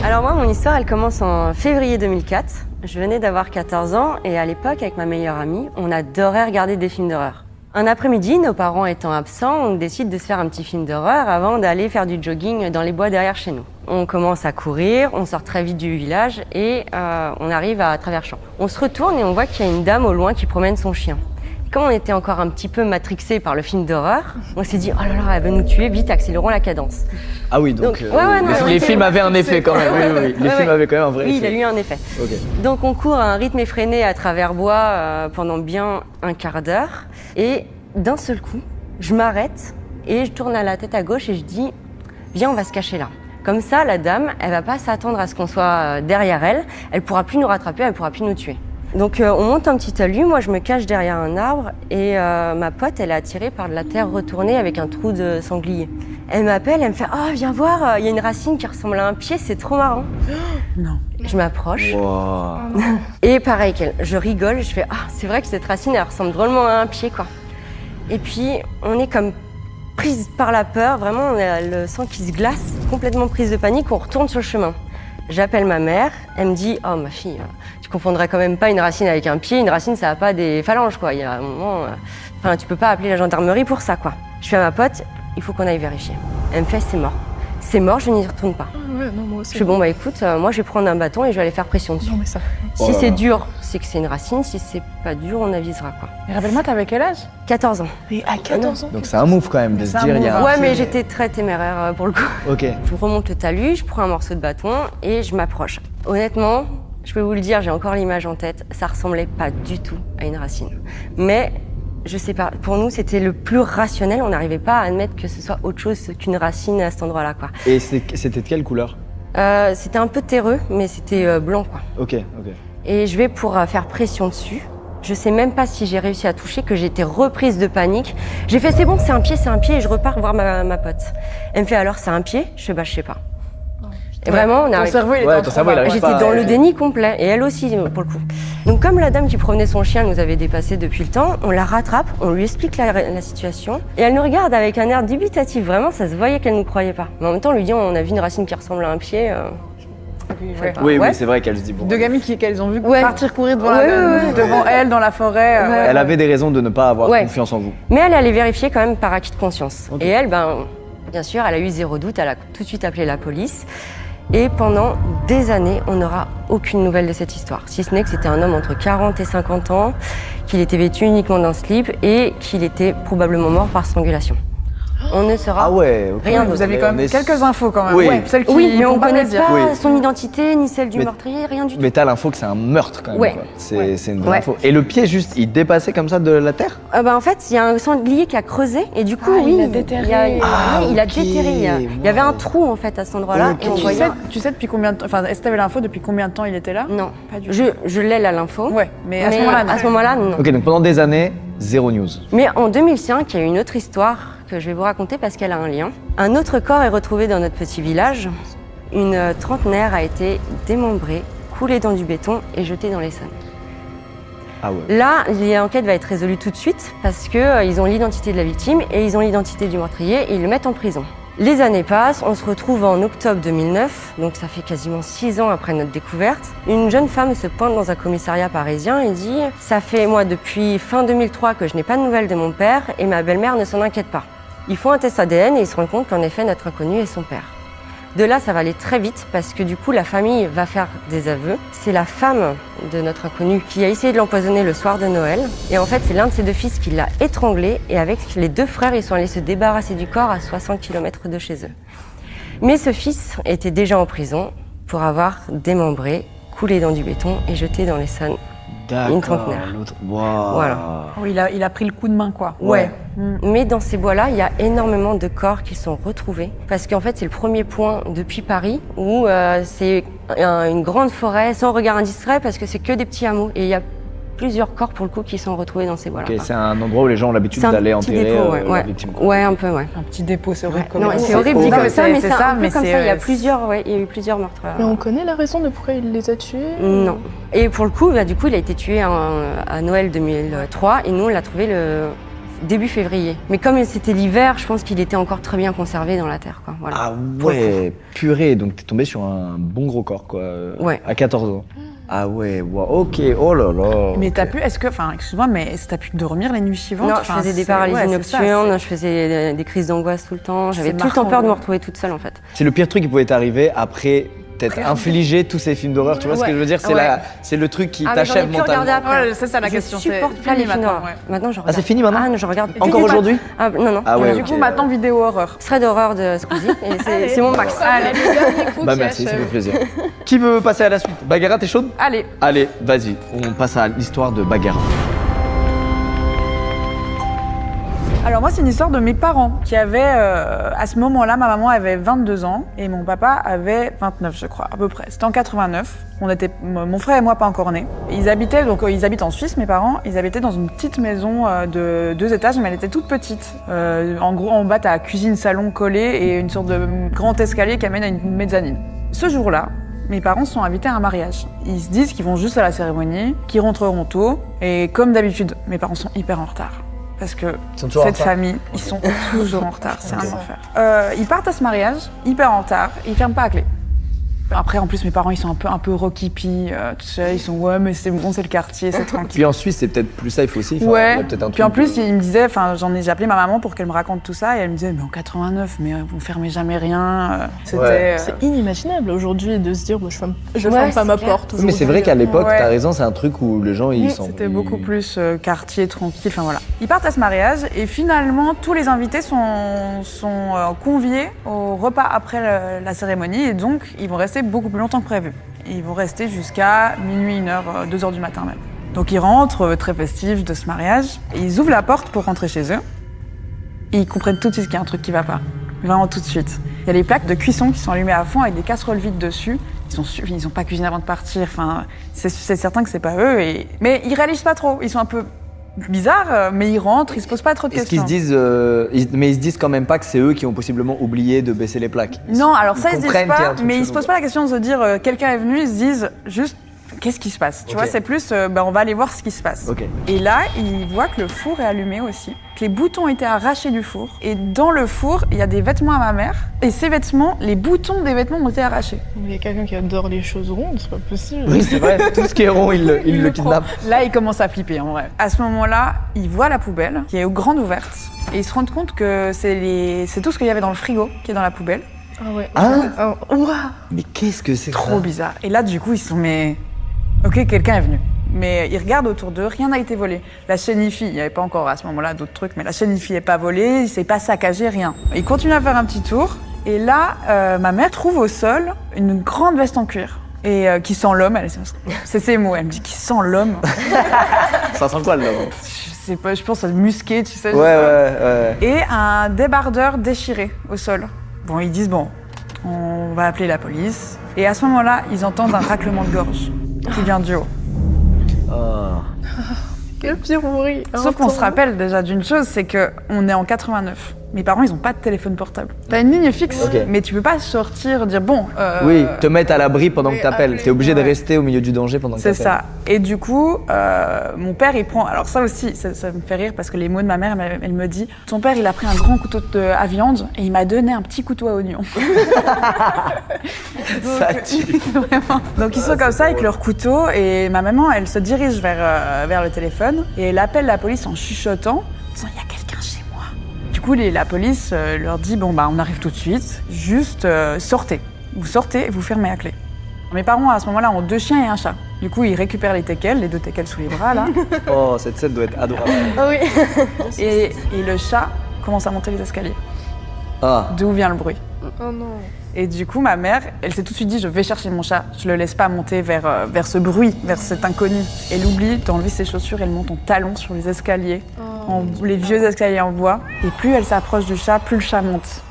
Alors moi, mon histoire, elle commence en février 2004. Je venais d'avoir 14 ans et à l'époque, avec ma meilleure amie, on adorait regarder des films d'horreur. Un après-midi, nos parents étant absents, on décide de se faire un petit film d'horreur avant d'aller faire du jogging dans les bois derrière chez nous. On commence à courir, on sort très vite du village et on arrive à travers champs. On se retourne et on voit qu'il y a une dame au loin qui promène son chien. Comme on était encore un petit peu matrixés par le film d'horreur, on s'est dit « Oh là là, elle va nous tuer, vite, accélérons la cadence ». Ah oui, donc les films avaient un effet quand même. Oui. Les films avaient quand même un vrai effet. Oui, il a eu un effet. Okay. Donc on court à un rythme effréné à travers bois pendant bien un quart d'heure. Et d'un seul coup, je m'arrête et je tourne la tête à gauche et je dis « Viens, on va se cacher là ». Comme ça, la dame, elle va pas s'attendre à ce qu'on soit derrière elle. Elle pourra plus nous rattraper, elle pourra plus nous tuer. Donc on monte un petit talus, moi je me cache derrière un arbre et ma pote elle est attirée par de la terre retournée avec un trou de sanglier. Elle m'appelle, elle me fait « Oh viens voir, il y a une racine qui ressemble à un pied, c'est trop marrant ». Non. Je m'approche Wow. et pareil qu'elle, je rigole, je fais « Ah c'est vrai que cette racine elle ressemble drôlement à un pied quoi ». Et puis on est comme prise par la peur, vraiment on a le sang qui se glace, complètement prise de panique, on retourne sur le chemin. J'appelle ma mère, elle me dit « Oh ma fille, tu confondrais quand même pas une racine avec un pied, une racine ça n'a pas des phalanges quoi, il y a un moment, enfin tu peux pas appeler la gendarmerie pour ça quoi ». Je fais à ma pote « Il faut qu'on aille vérifier ». Elle me fait « C'est mort ». C'est mort, je n'y retourne pas. Ouais, non, moi aussi. Je fais « Bon bah écoute, moi je vais prendre un bâton et je vais aller faire pression dessus ». Non mais ça. Si c'est dur, c'est que c'est une racine, si c'est pas dur, on avisera quoi. Mais rappelle-moi, t'avais quel âge? 14 ans. Mais à 14 ans. Donc c'est un move quand même de se C'est un dire il y a move, un Ouais pied. mais j'étais très téméraire pour le coup. Ok. Je remonte le talus, je prends un morceau de bâton et je m'approche. Honnêtement, je peux vous le dire, j'ai encore l'image en tête, ça ressemblait pas du tout à une racine. Mais, je sais pas, pour nous c'était le plus rationnel, on n'arrivait pas à admettre que ce soit autre chose qu'une racine à cet endroit-là quoi. Et c'était de quelle couleur? C'était un peu terreux, mais c'était blanc quoi. Ok. Et je vais pour faire pression dessus. Je sais même pas si j'ai réussi à toucher, que j'étais reprise de panique. J'ai fait c'est bon, c'est un pied, et je repars voir ma pote. Elle me fait alors c'est un pied? Je fais bah je sais pas. Et vraiment, on Ton arrive. cerveau, il était Ouais, en ton cerveau, il train arrive J'étais pas, dans le déni complet, et elle aussi pour le coup. Donc comme la dame qui promenait son chien nous avait dépassé depuis le temps, on la rattrape, on lui explique la situation, et elle nous regarde avec un air dubitatif, vraiment ça se voyait qu'elle ne nous croyait pas. Mais en même temps, on lui dit on a vu une racine qui ressemble à un pied. Ouais. Oui, Ouais. c'est vrai qu'elle se dit bon. Deux gamines qu'elles ont vu Ouais. partir courir devant, Ouais. devant elle dans la forêt. Ouais. Elle avait des raisons de ne pas avoir Ouais. confiance en vous. Mais elle allait vérifier quand même par acquis de conscience. Ok. Et elle, bien sûr, elle a eu zéro doute, elle a tout de suite appelé la police. Et pendant des années, on n'aura aucune nouvelle de cette histoire. Si ce n'est que c'était un homme entre 40 et 50 ans, qu'il était vêtu uniquement d'un slip et qu'il était probablement mort par strangulation. On ne saura Ah ouais. ok. rien. Vous avez Mais quand on même est- quelques infos quand même. Oui. Ouais, celles qui Oui, mais font on ne pas connaît plaisir. pas Oui. son identité, ni celle du Mais- meurtrier, rien du tout. Mais t'as l'info que c'est un meurtre quand même. Ouais. quoi. Ouais. C'est une vraie Ouais. info. Et le pied juste, il dépassait comme ça de la terre? En fait, il y a un sanglier qui a creusé et du coup, Ah, oui, il a déterré. il a ok. déterré. Il y avait un trou en fait à cet endroit-là. Ok. Et on Tu voyait... sais depuis combien de temps, enfin, est-ce que t'avais l'info depuis combien de temps il était là? Non, Pas du tout. je l'ai là l'info. Ouais, mais à ce Mais moment-là, non. à ce moment-là, non. Ok, donc pendant des années, zéro news. Mais en 2005, il y a une autre histoire que je vais vous raconter parce qu'elle a un lien. Un autre corps est retrouvé dans notre petit village. Une trentenaire a été démembrée, coulée dans du béton et jetée dans l'Essonne. Ah ouais. Là, l'enquête va être résolue tout de suite parce qu'ils ont l'identité de la victime et ils ont l'identité du meurtrier et ils le mettent en prison. Les années passent, on se retrouve en octobre 2009, donc ça fait quasiment 6 ans après notre découverte. Une jeune femme se pointe dans un commissariat parisien et dit « Ça fait moi depuis fin 2003 que je n'ai pas de nouvelles de mon père et ma belle-mère ne s'en inquiète pas ». Ils font un test ADN et ils se rendent compte qu'en effet notre inconnu est son père. De là, ça va aller très vite parce que du coup, la famille va faire des aveux. C'est la femme de notre inconnu qui a essayé de l'empoisonner le soir de Noël. Et en fait, c'est l'un de ses deux fils qui l'a étranglé. Et avec les deux frères, ils sont allés se débarrasser du corps à 60 km de chez eux. Mais ce fils était déjà en prison pour avoir démembré, coulé dans du béton et jeté dans l'Essonne. Une trentenaire. L'autre. Waouh. Voilà. Oh, il a pris le coup de main, quoi. Ouais. Mais dans ces bois-là, il y a énormément de corps qui sont retrouvés. Parce qu'en fait, c'est le premier point depuis Paris où c'est une grande forêt sans regard indiscret parce que c'est que des petits hameaux. Et il y a plusieurs corps pour le coup qui sont retrouvés dans ces bois-là. Ok, c'est un endroit où les gens ont l'habitude C'est un d'aller petit enterrer dépôt, ouais. leurs victimes. quoi. Ouais, un peu, ouais. Un petit dépôt, c'est horrible. comme Non, ça. c'est horrible dit Non, comme mais ça, mais c'est un peu mais comme c'est, ça. Il y a plusieurs, ouais, il y a eu plusieurs meurtres. Mais on connaît la raison de pourquoi il les a tués? Non. Et pour le coup, du coup, il a été tué à Noël 2003 et nous, on l'a trouvé le début février. Mais comme c'était l'hiver, je pense qu'il était encore très bien conservé dans la terre, quoi. Voilà. Ah ouais, purée, donc t'es tombé sur un bon gros corps, quoi. Ouais. À 14 ans. Ah ouais, wow, ok, oh là là. Mais ok. t'as pu, excuse-moi, mais est-ce que t'as pu dormir les nuits suivantes? Non, je faisais des paralysies nocturnes, je faisais des crises d'angoisse tout le temps. J'avais tout le temps marquant, peur de me ouais. retrouver toute seule, en fait. C'est le pire truc qui pouvait t'arriver après t'être infligé tous ces films d'horreur, tu vois ce que je veux dire? C'est Ouais. c'est le truc qui Ah, mais j'en ai t'achève plus regardé mentalement. après. Ouais, c'est ça la Je question. supporte c'est pas les fini films d'horreur. ouais. Maintenant, je regarde. Ah, c'est fini maintenant? Ah, non, je regarde. Encore aujourd'hui? Ah, non. Ah ouais, Du ok. coup, maintenant, vidéo horreur. Extrait d'horreur de Squeezie, et c'est mon max. Allez, le dernier coup Bah qui merci, ça achève. fait plaisir. Qui veut passer à la suite? Bagara, t'es chaude? Allez. Allez, vas-y, on passe à l'histoire de Bagara. Alors moi, c'est une histoire de mes parents qui avaient, à ce moment-là, ma maman avait 22 ans et mon papa avait 29, je crois, à peu près. C'était en 89. Mon frère et moi pas encore nés. Ils habitent en Suisse, mes parents. Ils habitaient dans une petite maison de 2 étages, mais elle était toute petite. En gros, en bas, t'as cuisine, salon collé et une sorte de grand escalier qui amène à une mezzanine. Ce jour-là, mes parents sont invités à un mariage. Ils se disent qu'ils vont juste à la cérémonie, qu'ils rentreront tôt. Et comme d'habitude, mes parents sont hyper en retard. Parce que toujours en cette retard famille, ils sont toujours en retard, c'est un enfer. Ils partent à ce mariage, hyper en retard, ils ferment pas à clé. Après, en plus, mes parents, ils sont un peu rocky-pie, tu sais, ils sont ouais, mais c'est bon, c'est le quartier, c'est tranquille. Puis en Suisse, c'est peut-être plus safe aussi. Enfin, il y Ouais, a peut-être un puis en truc plus, il me disait, j'ai appelé ma maman pour qu'elle me raconte tout ça, et elle me disait, mais en 89, mais vous fermez jamais rien. C'était. Ouais. C'est inimaginable aujourd'hui de se dire, je ferme Ouais, pas ma c'est clair. porte. Mais c'est vrai qu'à l'époque, Ouais. t'as raison, c'est un truc où les gens, ils sont... C'était beaucoup plus quartier, tranquille, enfin voilà. Ils partent à ce mariage et finalement, tous les invités sont conviés au repas après la cérémonie et donc ils vont rester beaucoup plus longtemps que prévu. Ils vont rester jusqu'à minuit, 1h, 2h du matin même. Donc ils rentrent très festifs de ce mariage et ils ouvrent la porte pour rentrer chez eux et ils comprennent tout de suite qu'il y a un truc qui va pas. Vraiment tout de suite. Il y a les plaques de cuisson qui sont allumées à fond avec des casseroles vides dessus. Ils ont pas cuisiné avant de partir. Enfin, c'est certain que c'est pas eux. Mais ils réalisent pas trop. Ils sont un peu bizarres, mais ils rentrent, ils se posent pas trop de Est-ce qu'ils questions. se disent... mais ils se disent quand même pas que c'est eux qui ont possiblement oublié de baisser les plaques? Non, alors ça, ils se disent comprennent qu'il y a un pas, truc mais ils chelou. se posent pas la question de se dire quelqu'un est venu, ils se disent juste qu'est-ce qui se passe. Tu Ok. vois, c'est plus on va aller voir ce qui se passe. Ok. Et là, ils voient que le four est allumé aussi, que les boutons ont été arrachés du four. Et dans le four, il y a des vêtements à ma mère. Et ces vêtements, les boutons des vêtements ont été arrachés. Il y a quelqu'un qui adore les choses rondes, c'est pas possible. Oui, c'est vrai, tout ce qui est rond, il le kidnappe. Là, ils commencent à flipper en vrai. À ce moment-là, ils voient la poubelle qui est grande ouverte. Et ils se rendent compte que c'est tout ce qu'il y avait dans le frigo qui est dans la poubelle. Ah ouais. Hein? Ah, ouah. Mais qu'est-ce que c'est que Trop ça? bizarre. Et là, du coup, ils se sont mais... Ok, quelqu'un est venu. Mais ils regardent autour d'eux, rien n'a été volé. La chaîne IFI, il n'y avait pas encore à ce moment-là d'autres trucs, mais la chaîne IFI n'est pas volée, il s'est pas saccagé, rien. Ils continuent à faire un petit tour. Et là, ma mère trouve au sol une grande veste en cuir. Et qui sent l'homme, c'est ses mots, elle me dit qui sent l'homme. Ça sent quoi, là? Je sais pas, je pense à musqué, tu sais. Ouais. Et un débardeur déchiré au sol. Bon, ils disent, bon, on va appeler la police. Et à ce moment-là, ils entendent un raclement de gorge qui vient du haut. Ah. Quel pire bruit. Sauf qu'on se rappelle déjà d'une chose, c'est qu'on est en 89. Mes parents, ils ont pas de téléphone portable. T'as une ligne fixe, Ok. mais tu peux pas sortir, dire bon. Oui, te mettre à l'abri pendant que t'appelles. appeler, T'es obligé de ouais. rester au milieu du danger pendant que C'est t'appelles. ça. Et du coup, mon père, il prend. Alors ça aussi, ça me fait rire parce que les mots de ma mère, elle me dit, ton père, il a pris un grand couteau à viande et il m'a donné un petit couteau à oignon. Ça tue. Vraiment. Donc ils sont comme ça avec leur couteau et ma maman, elle se dirige vers le téléphone et elle appelle la police en chuchotant, en disant il y a quelqu'un chez moi. Du coup, la police leur dit bon bah on arrive tout de suite, juste sortez. Vous sortez et vous fermez à clé. Mes parents à ce moment-là ont 2 chiens et un chat. Du coup, ils récupèrent les teckels, les 2 teckels sous les bras là, Oh, cette scène doit être adorable. Ah oui. et le chat commence à monter les escaliers. Ah. D'où vient le bruit? Oh non. Et du coup, ma mère, elle s'est tout de suite dit, je vais chercher mon chat. Je le laisse pas monter vers ce bruit, vers cet inconnu. Elle oublie d'enlever ses chaussures, elle monte en talons sur les escaliers, les vieux escaliers en bois. Et plus elle s'approche du chat, plus le chat monte.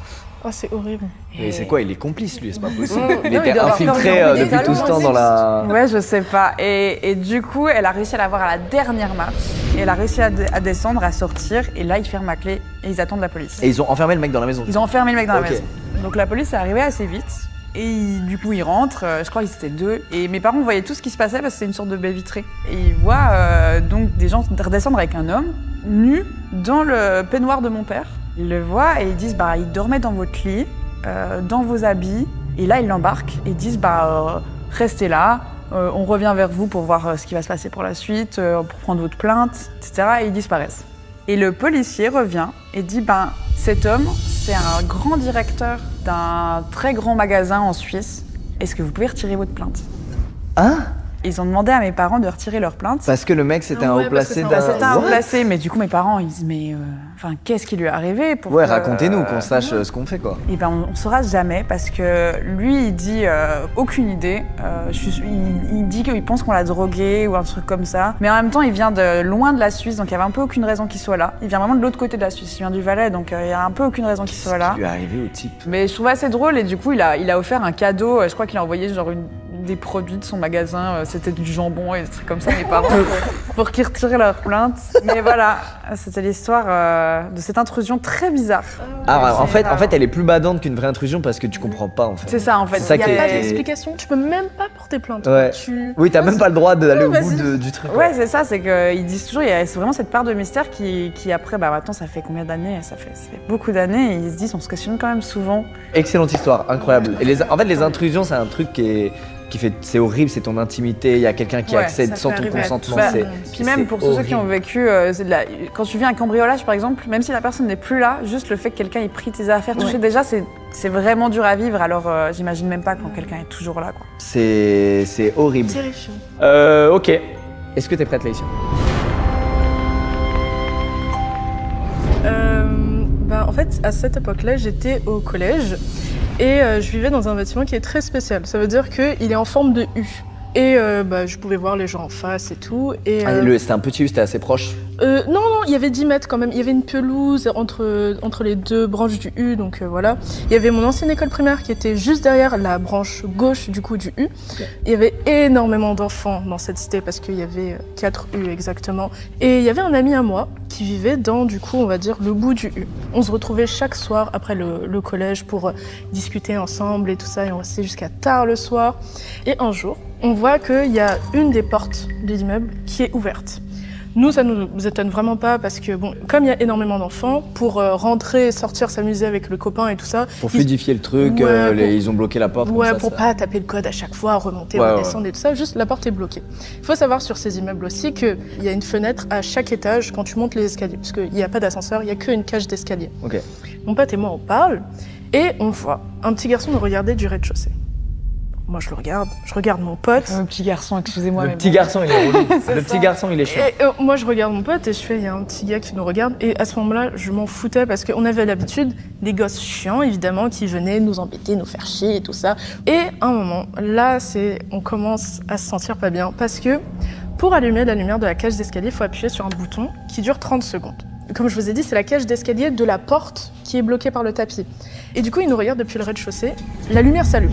Oh, c'est horrible. Mais c'est quoi, il est complice, lui, c'est pas possible. Il Non, il était doit avoir infiltré peur de depuis tout ce temps dans la... Ouais, je sais pas. Et du coup, elle a réussi à la voir à la dernière marche. Et elle a réussi à descendre, à sortir. Et là, ils ferment la clé et ils attendent la police. Et ils ont enfermé le mec dans la maison. Ils ont enfermé le mec dans la Ok. maison. Donc la police est arrivée assez vite. Et du coup, ils rentrent. Je crois qu'ils étaient 2. Et mes parents voyaient tout ce qui se passait parce que c'est une sorte de baie vitrée. Et ils voient donc des gens redescendre avec un homme. nu dans le peignoir de mon père. Ils le voient et ils disent il dormait dans votre lit, dans vos habits. Et là, ils l'embarquent et ils disent restez là, on revient vers vous pour voir ce qui va se passer pour la suite, pour prendre votre plainte, etc. Et ils disparaissent. Et le policier revient et dit cet homme, c'est un grand directeur d'un très grand magasin en Suisse. Est-ce que vous pouvez retirer votre plainte ? Hein ? Ils ont demandé à mes parents de retirer leur plainte. Parce que le mec, c'était un haut placé d'un... C'était un haut placé, mais du coup, mes parents, ils disent qu'est-ce qui lui est arrivé pour Ouais, que, racontez-nous, qu'on sache ce qu'on fait, quoi. Et on saura jamais, parce que lui, il dit aucune idée. Il dit qu'il pense qu'on l'a drogué ou un truc comme ça. Mais en même temps, il vient de loin de la Suisse, donc il y avait un peu aucune raison qu'il soit là. Il vient vraiment de l'autre côté de la Suisse, il vient du Valais, donc il y a un peu aucune raison qu'il soit là. Qu'est-ce qui lui est arrivé au type ? Mais je trouve assez drôle, et du coup, il a offert un cadeau. Je crois qu'il a envoyé des produits de son magasin, c'était du jambon et des trucs comme ça, mes parents, pour qu'ils retirent leur plainte. Mais voilà, c'était l'histoire de cette intrusion très bizarre. Ah, en fait, elle est plus badante qu'une vraie intrusion parce que tu comprends pas, en fait. C'est ça, en fait. C'est ça Il n'y qui a pas est- d'explication. Tu peux même pas porter plainte. Ouais. Oui, t'as même pas le droit d'aller au Ouais, bout vas-y. du truc. Ouais, c'est ça, c'est qu'ils disent toujours, c'est vraiment cette part de mystère qui après, maintenant, ça fait combien d'années ? Ça fait beaucoup d'années, et ils se disent, on se questionne quand même souvent. Excellente histoire, incroyable. Et en fait, les intrusions, c'est un truc qui fait, c'est horrible, c'est ton intimité, il y a quelqu'un qui Ouais, accède ça sans peut ton arriver à consentement. tout le c'est- monde. Puis même pour tous ceux qui ont vécu, quand tu vis un cambriolage par exemple, même si la personne n'est plus là, juste le fait que quelqu'un ait pris tes affaires, touché, déjà c'est vraiment dur à vivre, alors j'imagine même pas quand quelqu'un est toujours là, quoi. C'est horrible. Terrifiant. Ok. Est-ce que t'es prête, Laïcia ? En fait, à cette époque-là, j'étais au collège et je vivais dans un bâtiment qui est très spécial. Ça veut dire qu'il est en forme de U. Et je pouvais voir les gens en face et tout. Et, C'était un petit U, c'était assez proche. non, il y avait 10 mètres quand même. Il y avait une pelouse entre les deux branches du U, donc voilà. Il y avait mon ancienne école primaire qui était juste derrière la branche gauche du coup du U. Il y avait énormément d'enfants dans cette cité parce qu'il y avait 4 U exactement. Et il y avait un ami à moi qui vivait dans, du coup, on va dire, le bout du U. On se retrouvait chaque soir après le collège pour discuter ensemble et tout ça, et on restait jusqu'à tard le soir. Et un jour, on voit qu'il y a une des portes de l'immeuble qui est ouverte. Nous, ça nous étonne vraiment pas parce que, comme il y a énormément d'enfants, pour rentrer, sortir, s'amuser avec le copain et tout ça. Pour fluidifier le truc, Ouais, ils ont bloqué la porte. Ouais, comme ça, pour ça- pas taper le code à chaque fois, remonter, Ouais, redescendre et tout ça, juste la porte est bloquée. Il faut savoir sur ces immeubles aussi qu'il y a une fenêtre à chaque étage quand tu montes les escaliers, parce qu'il n'y a pas d'ascenseur, il n'y a qu'une cage d'escalier. Ok. Mon pote et moi, on parle, et on voit un petit garçon nous regarder du rez-de-chaussée. Moi, je regarde mon pote. Un petit garçon, excusez-moi. Le mais petit bon. garçon, il est relou. C'est Le ça. petit garçon, il est chiant. Et moi, je regarde mon pote et je fais, il y a un petit gars qui nous regarde. Et à ce moment-là, je m'en foutais parce qu'on avait l'habitude des gosses chiants, évidemment, qui venaient nous embêter, nous faire chier et tout ça. Et à un moment, là, on commence à se sentir pas bien parce que pour allumer la lumière de la cage d'escalier, il faut appuyer sur un bouton qui dure 30 secondes. Comme je vous ai dit, c'est la cage d'escalier de la porte qui est bloquée par le tapis. Et du coup, il nous regarde depuis le rez-de-chaussée. La lumière s'allume.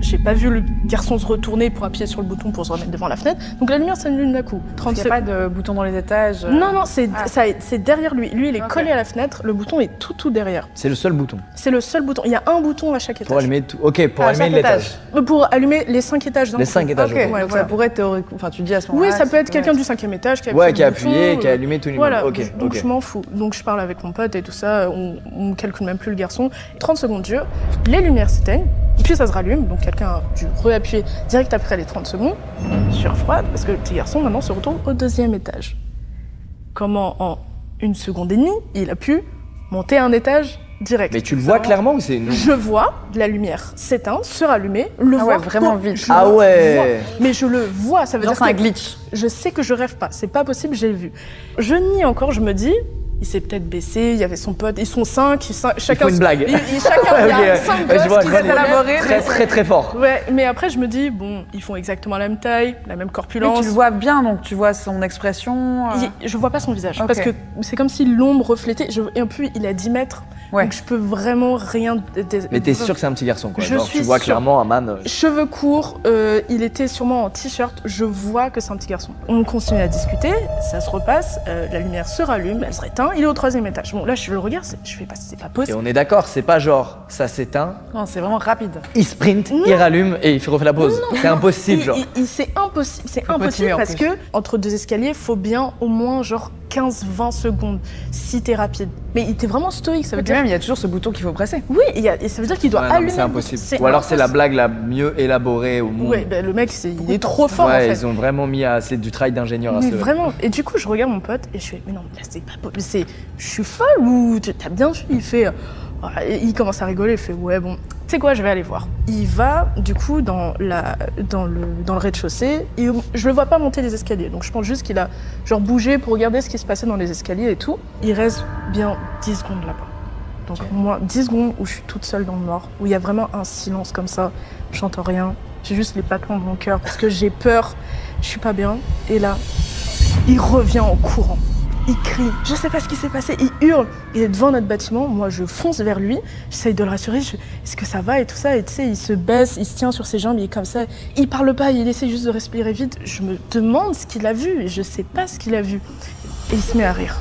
J'ai pas vu le garçon se retourner pour appuyer sur le bouton pour se remettre devant la fenêtre. Donc la lumière s'allume d'un coup. 30 Il n'y a pas de bouton dans les étages. Non, c'est Ah. c'est derrière lui. Lui, il est Ok. collé à la fenêtre. Le bouton est tout derrière. C'est le seul bouton. C'est le seul bouton. Il y a un bouton à chaque étage. Pour allumer tout. Ok, pour À allumer chaque l'étage. Pour allumer les 5 étages d'un Les coup. 5 étages, Ok, ok. Ouais, donc voilà. ça pourrait être enfin tu dis à ce moment-là. Oui, ça peut être quelqu'un du 5e étage qui a Ouais, qui a le bouton, appuyé, qui a allumé tout l'immeuble. Voilà, Ok, donc ok. je m'en fous. Donc je parle avec mon pote et tout ça, on calcule même plus le garçon. 30 secondes durent, les lumières s'éteignent, puis ça se rallume, donc quelqu'un a dû réappuyer direct après les 30 secondes. Je suis refroide parce que le petit garçon maintenant se retrouve au 2e étage. Comment en 1 seconde et demie, il a pu monter un étage direct. Mais tu le vois clairement ou c'est une... Je vois la lumière s'éteindre, se rallumer, le Ah ouais, voir vraiment vite. je Ah le ouais. vois. Mais je le vois, ça veut Genre dire c'est un que glitch. je sais que je rêve pas, c'est pas possible, j'ai vu. Je nie encore, je me dis, il s'est peut-être baissé, il y avait son pote, ils sont 5, chacun... faut une blague. Chacun, il y a Ok, 5 ouais, je vois, gosses qui je vois. s'est élaboré. Très très fort. Ouais, mais après je me dis, bon, ils font exactement la même taille, la même Mais corpulence. tu le vois bien, donc tu vois son expression. Je vois pas son visage, Ok. parce que c'est comme si l'ombre reflétait, et puis il est à 10 mètres, Ouais. Donc je peux vraiment rien. Mais t'es sûr que c'est un petit garçon, quoi. Je Genre, suis tu vois sûre. clairement Aman. Cheveux courts, il était sûrement en t-shirt, je vois que c'est un petit garçon. On continue à discuter, ça se repasse, la lumière se rallume, elle se réteint, il est au 3e étage. Bon là je le regarde, je fais pas, c'est pas Et possible. on est d'accord, c'est pas genre ça s'éteint, Non, c'est vraiment rapide. il sprint, il rallume et il refait la pause. C'est impossible, genre. C'est impossible, c'est Faut impossible continuer, en parce plus. que entre 2 escaliers, faut bien au moins genre 15-20 secondes si t'es rapide. Mais il était vraiment stoïque, ça veut Et dire. même, il y a toujours ce bouton qu'il faut presser. Oui, et ça veut dire qu'il doit Ouais, non, mais allumer. c'est impossible. C'est Ou alors c'est la impossible. blague la mieux élaborée au monde. Ouais, ben, le mec, il est trop fort en Ouais, fait. ils ont vraiment mis c'est du travail d'ingénieur à Mais ce. vraiment, et du coup, je regarde mon pote et je fais, mais non, là, c'est pas possible. Je suis folle ou t'as bien vu? Il fait, et il commence à rigoler, il fait, ouais, bon, tu sais quoi, je vais aller voir. Il va, du coup, dans le rez-de-chaussée, et je le vois pas monter les escaliers, donc je pense juste qu'il a, genre, bougé pour regarder ce qui se passait dans les escaliers et tout. Il reste bien 10 secondes là-bas. Donc, moi, 10 secondes où je suis toute seule dans le noir, où il y a vraiment un silence comme ça, j'entends rien, j'ai juste les battements de mon cœur parce que j'ai peur, je suis pas bien, et là, il revient en courant. Il crie, je sais pas ce qui s'est passé, il hurle. Il est devant notre bâtiment, moi je fonce vers lui, j'essaye de le rassurer, est-ce que ça va et tout ça, et tu sais, il se baisse, il se tient sur ses jambes, il est comme ça, il parle pas, il essaie juste de respirer vite. Je me demande ce qu'il a vu, et je sais pas ce qu'il a vu. Et il se met à rire.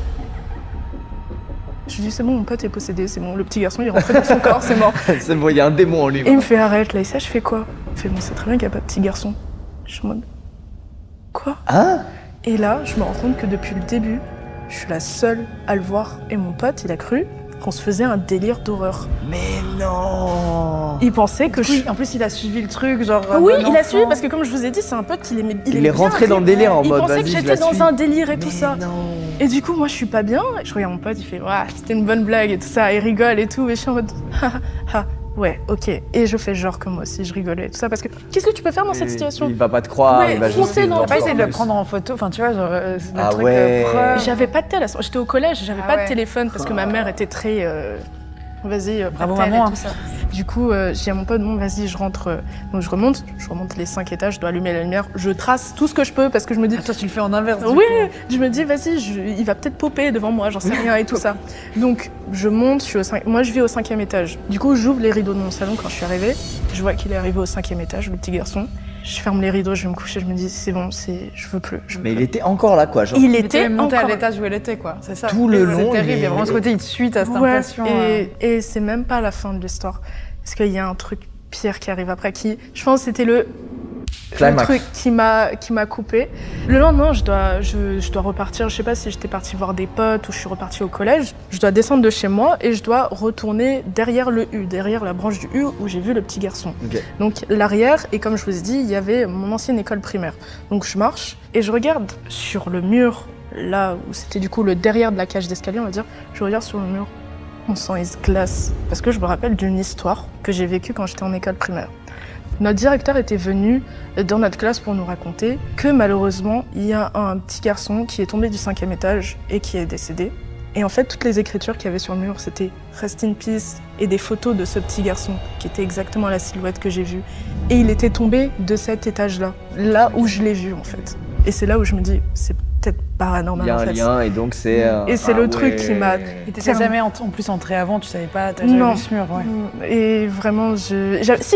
Je lui dis, c'est bon, mon pote est possédé, c'est bon, le petit garçon il est rentré dans son corps, c'est mort. C'est bon, il y a un démon en lui. Et il me fait arrête, là, et ça, je fais quoi? Il me fait, bon, c'est très bien qu'il n'y a pas de petit garçon. Je suis en mode, quoi? Hein? Et là, je me rends compte que depuis le début, je suis la seule à le voir. Et mon pote, il a cru qu'on se faisait un délire d'horreur. Mais non! Il pensait que Oui, en plus, il a suivi le truc, genre. Ah oui, bon il a enfant. suivi parce que comme je vous ai dit, c'est un pote qui aimait. Il aimait est bien rentré dans le rire. délire en Il mode, pensait vas-y, que je la j'étais dans suis. un délire et Mais tout ça. non! Et du coup, moi, je suis pas bien. Je regarde mon pote, il fait, ouais, c'était une bonne blague et tout ça. Il rigole et tout. Et je suis en mode, ouais, ok. Et je fais genre que moi aussi, je rigolais et tout ça. Parce que qu'est-ce que tu peux faire dans cette situation? Il va pas te croire, Ouais, il va foncez juste. dans- T'as pas essayé de le plus. prendre en photo, enfin tu vois, genre, c'est le Ah truc ouais. preuve. J'avais pas de tel. J'étais au collège, j'avais Ah pas ouais. de téléphone parce que ma mère était très. Vas-y, Bravo, pas de tel maman, et tout ça. Du coup, je dis à mon pote, bon, vas-y, je rentre. Donc je remonte les 5 étages, je dois allumer la lumière. Je trace tout ce que je peux parce que je me dis. Ah, toi, tu le fais en inverse. du Oui, coup. je me dis, vas-y, il va peut-être popper devant moi, j'en sais rien et tout ça. Donc, je monte, moi je vis au 5e étage. Du coup, j'ouvre les rideaux de mon salon quand je suis arrivée. Je vois qu'il est arrivé au 5e étage, le petit garçon. Je ferme les rideaux, je vais me coucher, je me dis, c'est bon, je veux plus. Mais il était encore là, quoi. Genre, Il Il était était même monté à encore... l'étage où elle était, quoi. C'est ça. Tout le long, C'est terrible, il il y a vraiment ce côté, il te suit, t'as cette Ouais, impression. et c'est même pas la fin de l'histoire. Parce qu'il y a un truc pire qui arrive après, je pense que c'était le Climax. truc qui m'a coupé. Le lendemain, je dois repartir. Je sais pas si j'étais partie voir des potes ou je suis repartie au collège. Je dois descendre de chez moi et je dois retourner derrière le U, derrière la branche du U où j'ai vu le petit garçon. Ok. Donc l'arrière, et comme je vous ai dit, il y avait mon ancienne école primaire. Donc je marche et je regarde sur le mur, là où c'était du coup le derrière de la cage d'escalier, on va dire. Je regarde sur le mur, mon sang il se glace. Parce que je me rappelle d'une histoire que j'ai vécue quand j'étais en école primaire. Notre directeur était venu dans notre classe pour nous raconter que malheureusement, il y a un petit garçon qui est tombé du 5e étage et qui est décédé. Et en fait, toutes les écritures qu'il y avait sur le mur, c'était « Rest in peace » et des photos de ce petit garçon qui était exactement la silhouette que j'ai vue. Et il était tombé de cet étage-là, là où je l'ai vu en fait. Et c'est là où je me dis, c'est peut-être paranormal Il y a en un fait. lien et donc c'est. Et c'est le truc qui m'a... Et t'étais jamais en plus entré avant, tu savais pas, t'as jamais Non. vu ce mur, ouais. Et vraiment, si,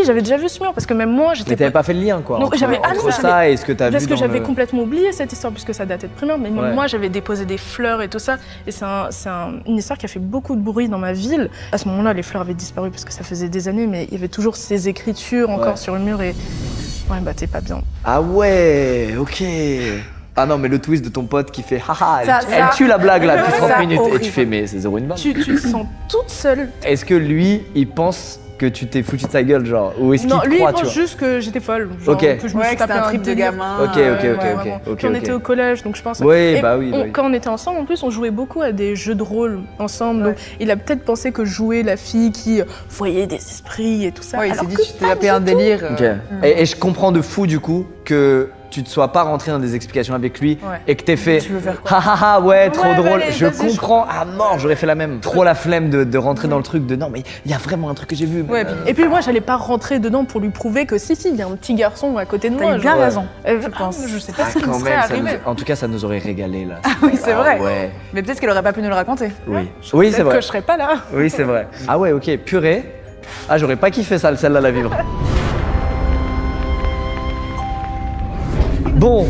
j'avais déjà vu ce mur parce que même moi, Mais j'étais t'avais pas fait le lien, quoi. Non, entre j'avais- entre non, ça et ce que t'as vu parce que dans j'avais le- complètement oublié cette histoire puisque ça datait de primaire, mais même Ouais. moi j'avais déposé des fleurs et tout ça, et c'est une histoire qui a fait beaucoup de bruit dans ma ville. À ce moment-là, les fleurs avaient disparu parce que ça faisait des années, mais il y avait toujours ces écritures encore Ouais. sur le mur et ouais, bah t'es pas bien. Ah ouais, ok. Ah non, mais le twist de ton pote qui fait haha, Ça- elle tue la blague là depuis Ça, 30 minutes et horrible. tu fais mais c'est zéro une balle. Tu te sens toute seule. Est-ce que lui, il pense que tu t'es foutu de sa gueule, genre, ou est-ce qu'il Non, te lui il croit, tu pense vois? juste que j'étais folle, genre, Ok. que je me Ouais, suis que tapé c'était un un trip de délire. gamin. Ok, ok, Ouais, ok, vraiment. ok, Puis on ok. était au collège, donc je pense. Oui, Et bah oui, bah oui. Quand on était ensemble, en plus, on jouait beaucoup à des jeux de rôle ensemble. Donc, il a peut-être pensé que je jouais la fille qui voyait des esprits et tout ça. Ouais, il s'est alors dit, que tu t'es tapé un délire. Ok. Et je comprends de fou du coup que tu ne sois pas rentré dans des explications avec lui Ouais. et que t'aies fait Tu veux faire quoi? ah ah ah ouais trop Ouais, drôle. allez, Je vas-y, comprends à mort, j'aurais fait la même. Trop la flemme de rentrer dans le truc de non mais il y a vraiment un truc que j'ai vu. Ouais, Et puis moi, j'allais pas rentrer dedans pour lui prouver que si, il y a un petit garçon à côté de moi. T'as eu bien Ouais. raison. Je pense. Je sais pas Ah, ce qui me quand serait même, ça arrivé. en tout cas ça nous aurait régalé là. Oui, c'est vrai. Ouais. Mais peut-être qu'elle aurait pas pu nous le raconter. Oui. Oui c'est Peut-être vrai. que je serais pas là. Oui c'est vrai. Ah ouais ok purée. Ah j'aurais pas kiffé ça celle-là la vivre. Bon,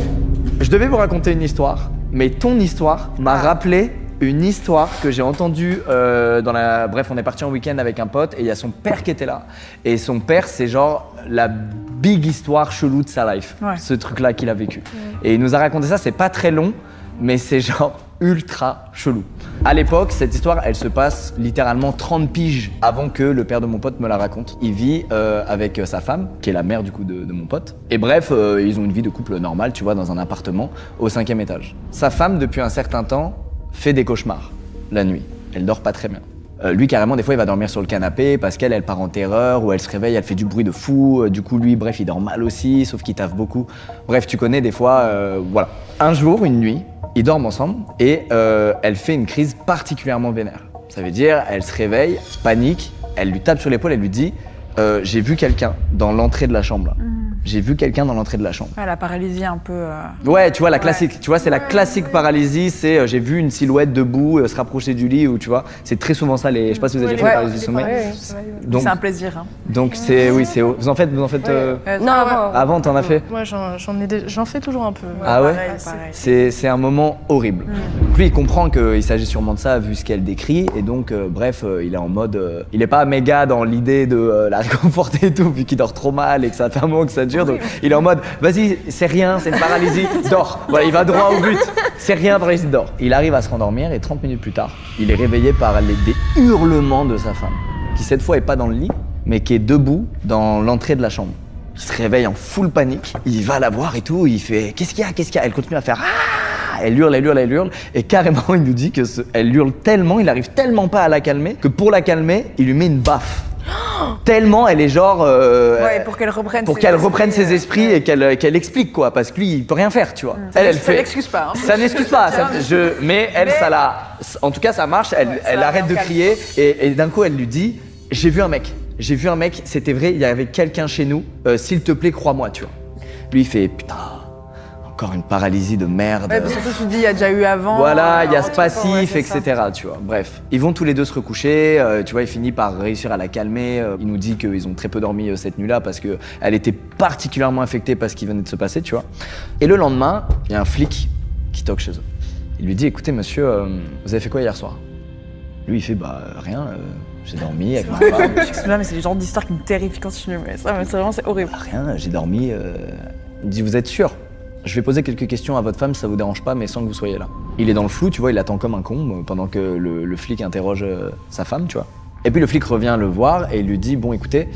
je devais vous raconter une histoire, mais ton histoire m'a rappelé une histoire que j'ai entendue Bref, on est parti en week-end avec un pote et il y a son père qui était là. Et son père, c'est genre la big histoire chelou de sa life. Ouais. Ce truc-là qu'il a vécu. Et il nous a raconté ça, c'est pas très long, mais c'est genre ultra chelou. À l'époque, cette histoire, elle se passe littéralement 30 piges avant que le père de mon pote me la raconte. Il vit avec sa femme, qui est la mère du coup de mon pote. Et bref, ils ont une vie de couple normale, tu vois, dans un appartement au 5e étage. Sa femme, depuis un certain temps, fait des cauchemars la nuit. Elle dort pas très bien. Lui, carrément, des fois, il va dormir sur le canapé parce qu'elle, elle part en terreur ou elle se réveille, elle fait du bruit de fou. Du coup, lui, bref, il dort mal aussi, sauf qu'il taffe beaucoup. Bref, tu connais des fois, voilà. Un jour, une nuit, ils dorment ensemble et elle fait une crise particulièrement vénère. Ça veut dire, elle se réveille, panique, elle lui tape sur l'épaule, elle lui dit j'ai vu quelqu'un dans l'entrée de la chambre là. J'ai vu quelqu'un dans l'entrée de la chambre. Ouais, la paralysie un peu. Ouais, tu vois, la classique. Tu vois, c'est la classique paralysie. C'est j'ai vu une silhouette debout se rapprocher du lit ou tu vois. C'est très souvent ça. Je sais pas si vous avez déjà fait paralysie du sommeil. Donc, C'est un plaisir. Hein. donc c'est oui, c'est vous en faites. Non, avant. Avant, t'en as fait. Moi, j'en fais toujours un peu. Ah ouais. Pareil. C'est un moment horrible. Donc lui, il comprend qu'il s'agit sûrement de ça vu ce qu'elle décrit et donc bref, il est en mode, il est pas méga dans l'idée de la réconforter et tout vu qu'il dort trop mal et que ça fait un moment que ça dure. Donc il est en mode, vas-y, c'est rien, c'est une paralysie, dors. Voilà, il va droit au but. C'est rien, paralysie, dors. Il arrive à se rendormir et 30 minutes plus tard, il est réveillé par des hurlements de sa femme, qui cette fois est pas dans le lit, mais qui est debout dans l'entrée de la chambre. Il se réveille en full panique, il va la voir et tout, il fait qu'est-ce qu'il y a? Elle continue à faire ah, elle hurle et carrément il nous dit que elle hurle tellement, il arrive tellement pas à la calmer que pour la calmer, il lui met une baffe. Tellement elle est genre Ouais, pour qu'elle reprenne ses esprits et qu'elle explique quoi parce que lui il peut rien faire tu vois. Elle Ça fait l'excuse pas. Hein. ça n'excuse pas, mais elle, ça la. En tout cas, ça marche, elle arrête de crier et d'un coup, elle lui dit j'ai vu un mec, c'était vrai, il y avait quelqu'un chez nous, s'il te plaît, crois-moi, tu vois. Lui, il fait putain, encore une paralysie de merde. Ouais, parce que surtout, tu te dis, il y a déjà eu avant. Voilà, il y a ce ouais, passif, c'est ça. etc. Tu vois. Bref, ils vont tous les deux se recoucher. Tu vois, il finit par réussir à la calmer. Il nous dit qu'ils ont très peu dormi cette nuit-là parce qu'elle était particulièrement affectée par ce qui venait de se passer, tu vois. Et le lendemain, il y a un flic qui toque chez eux. Il lui dit écoutez, monsieur, vous avez fait quoi hier soir? Lui, il fait bah rien. J'ai dormi avec ma femme. Excuse-moi, mais c'est le genre d'histoire qui me terrifie quand je suis mais ça, c'est vraiment, c'est horrible. Rien, j'ai dormi. Il dit vous êtes sûr? Je vais poser quelques questions à votre femme, ça vous dérange pas, mais sans que vous soyez là. Il est dans le flou, tu vois, il attend comme un con pendant que le flic interroge sa femme, tu vois. Et puis le flic revient le voir et il lui dit bon écoutez,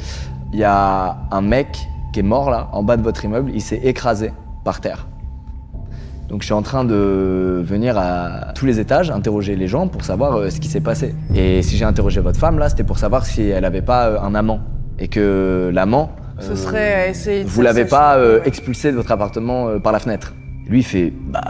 il y a un mec qui est mort là, en bas de votre immeuble, il s'est écrasé par terre. Donc je suis en train de venir à tous les étages, interroger les gens pour savoir ce qui s'est passé. Et si j'ai interrogé votre femme là, c'était pour savoir si elle avait pas un amant. Et que l'amant, Ce serait essayer de vous l'avez pas expulsé de votre appartement par la fenêtre. Lui il fait bah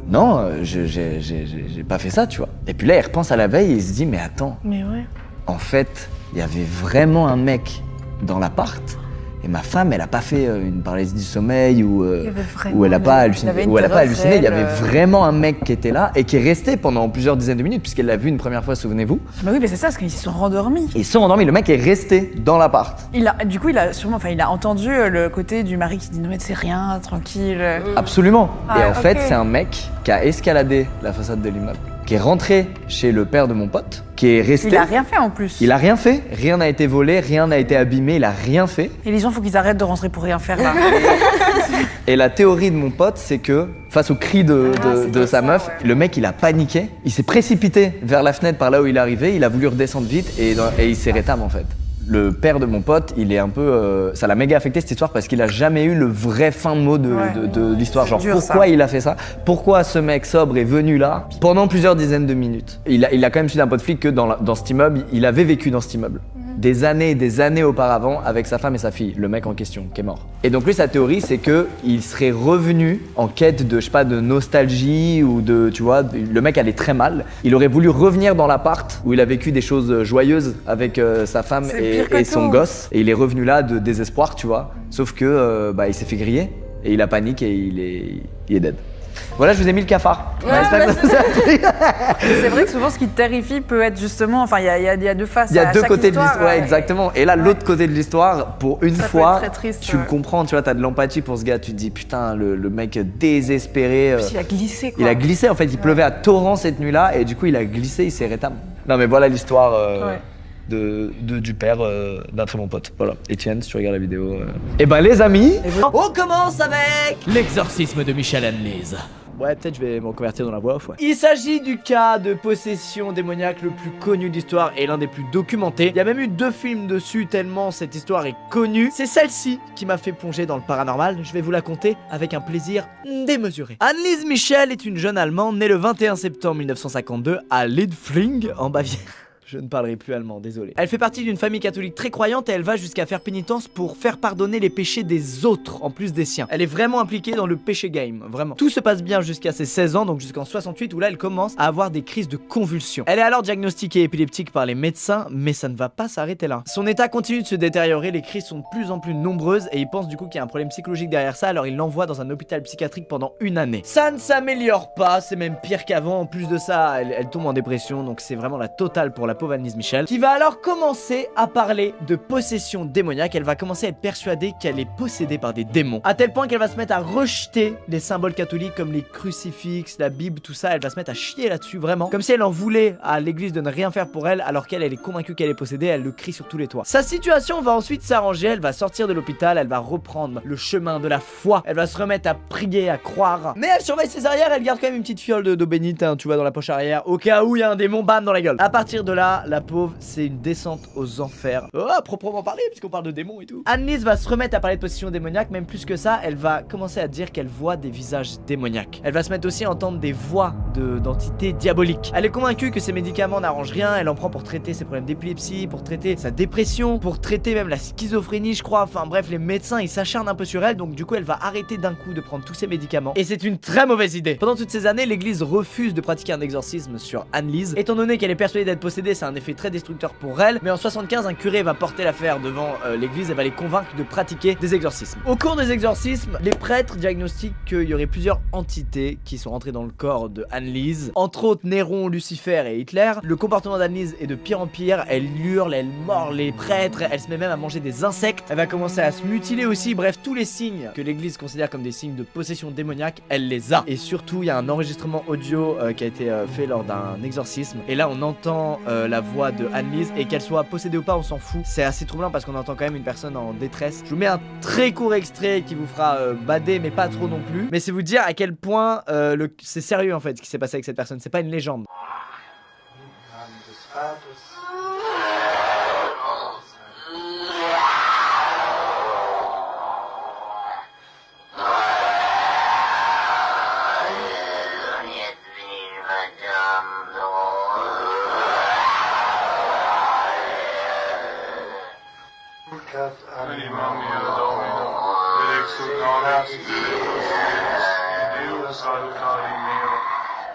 non, j'ai pas fait ça, tu vois. Et puis là il repense à la veille et il se dit mais attends, Mais ouais. en fait il y avait vraiment un mec dans l'appart. Et ma femme, elle a pas fait une paralysie du sommeil ou elle a pas halluciné. Il y avait vraiment un mec qui était là et qui est resté pendant plusieurs dizaines de minutes puisqu'elle l'a vu une première fois, souvenez-vous. Bah oui, mais c'est ça, parce qu'ils se sont rendormis. Et ils sont endormis, le mec est resté dans l'appart. Du coup, il a entendu le côté du mari qui dit non mais c'est rien, tranquille. Absolument. Ah, et en fait, ok. c'est un mec qui a escaladé la façade de l'immeuble, qui est rentré chez le père de mon pote, qui est resté. Il a rien fait en plus. Il a rien fait, rien n'a été volé, rien n'a été abîmé, il a rien fait. Et les gens, faut qu'ils arrêtent de rentrer pour rien faire là. Et la théorie de mon pote, c'est que face au cri de sa meuf, le mec il a paniqué, il s'est précipité vers la fenêtre par là où il est arrivé, il a voulu redescendre vite et il s'est rétame en fait. Le père de mon pote, il est un peu, ça l'a méga affecté cette histoire parce qu'il a jamais eu le vrai fin mot de l'histoire. Genre dur, pourquoi ça. il a fait ça? Pourquoi ce mec sobre est venu là pendant plusieurs dizaines de minutes? Il a quand même su d'un pote flic que dans cet immeuble, il avait vécu dans cet immeuble. des années et des années auparavant avec sa femme et sa fille, le mec en question qui est mort. Et donc lui, sa théorie, c'est que il serait revenu en quête de, je sais pas, de nostalgie ou de, tu vois, le mec allait très mal. Il aurait voulu revenir dans l'appart où il a vécu des choses joyeuses avec sa femme et son gosse. Et il est revenu là de désespoir, tu vois. Sauf que il s'est fait griller et il a paniqué et il est dead. Voilà, je vous ai mis le cafard. C'est vrai que souvent, ce qui te terrifie peut être justement. Enfin, il y a deux faces. Il y a à deux chaque côtés de histoire, l'histoire, ouais, exactement. Et là, l'autre côté de l'histoire, pour une Ça peut fois, être très triste, tu le comprends, tu vois, t'as de l'empathie pour ce gars. Tu te dis, putain, le mec désespéré. Il a glissé, quoi. Il a glissé, en fait, il pleuvait à torrent cette nuit-là, et du coup, il a glissé, il s'est rétamé. Non, mais voilà l'histoire du père d'un très bon pote. Voilà. Etienne, si tu regardes la vidéo. Et ben, les amis, on commence avec L'exorcisme de Michel Hanlise. Ouais, peut-être je vais me reconvertir dans la voix off, ouais. Il s'agit du cas de possession démoniaque le plus connu de l'histoire et l'un des plus documentés. Il y a même eu 2 films dessus tellement cette histoire est connue. C'est celle-ci qui m'a fait plonger dans le paranormal. Je vais vous la conter avec un plaisir démesuré. Anneliese Michel est une jeune Allemande née le 21 septembre 1952 à Lidfling, en Bavière. Je ne parlerai plus allemand, désolé. Elle fait partie d'une famille catholique très croyante et elle va jusqu'à faire pénitence pour faire pardonner les péchés des autres en plus des siens. Elle est vraiment impliquée dans le péché game, vraiment. Tout se passe bien jusqu'à ses 16 ans, donc jusqu'en 68 où là elle commence à avoir des crises de convulsions. Elle est alors diagnostiquée épileptique par les médecins, mais ça ne va pas s'arrêter là. Son état continue de se détériorer, les crises sont de plus en plus nombreuses et il pense du coup qu'il y a un problème psychologique derrière ça, alors il l'envoie dans un hôpital psychiatrique pendant 1 année. Ça ne s'améliore pas, c'est même pire qu'avant. En plus de ça, elle tombe en dépression, donc c'est vraiment la totale pour la pauvre Anneliese Michel, qui va alors commencer à parler de possession démoniaque. Elle va commencer à être persuadée qu'elle est possédée par des démons, à tel point qu'elle va se mettre à rejeter les symboles catholiques comme les crucifixes, la Bible, tout ça. Elle va se mettre à chier là-dessus vraiment, comme si elle en voulait à l'église de ne rien faire pour elle, alors qu'elle est convaincue qu'elle est possédée. Elle le crie sur tous les toits. Sa situation va ensuite s'arranger, elle va sortir de l'hôpital, elle va reprendre le chemin de la foi, elle va se remettre à prier, à croire, mais elle surveille ses arrières. Elle garde quand même une petite fiole d'eau bénite, hein, tu vois, dans la poche arrière, au cas où il y a un démon, bam, dans la gueule. À partir de là, la pauvre, c'est une descente aux enfers. Oh, à proprement parler, puisqu'on parle de démons et tout. Anneliese va se remettre à parler de possession démoniaque, même plus que ça, elle va commencer à dire qu'elle voit des visages démoniaques. Elle va se mettre aussi à entendre des voix d'entités diaboliques. Elle est convaincue que ces médicaments n'arrangent rien, elle en prend pour traiter ses problèmes d'épilepsie, pour traiter sa dépression, pour traiter même la schizophrénie, je crois. Enfin bref, les médecins, ils s'acharnent un peu sur elle, donc du coup, elle va arrêter d'un coup de prendre tous ces médicaments. Et c'est une très mauvaise idée. Pendant toutes ces années, l'église refuse de pratiquer un exorcisme sur Anneliese. Étant donné qu'elle est persuadée d'être possédée, c'est un effet très destructeur pour elle, mais en 75, un curé va porter l'affaire devant l'église et va les convaincre de pratiquer des exorcismes. Au cours des exorcismes, les prêtres diagnostiquent qu'il y aurait plusieurs entités qui sont rentrées dans le corps de Anneliese, entre autres Néron, Lucifer et Hitler. Le comportement d'Anneliese est de pire en pire, elle hurle, elle mord les prêtres, elle se met même à manger des insectes, elle va commencer à se mutiler aussi. Bref, tous les signes que l'église considère comme des signes de possession démoniaque, elle les a. Et surtout, il y a un enregistrement audio qui a été fait lors d'un exorcisme, et là on entend la voix de Anneliese, et qu'elle soit possédée ou pas, on s'en fout. C'est assez troublant parce qu'on entend quand même une personne en détresse. Je vous mets un très court extrait qui vous fera bader, mais pas trop non plus. Mais c'est vous dire à quel point c'est sérieux en fait ce qui s'est passé avec cette personne, c'est pas une légende.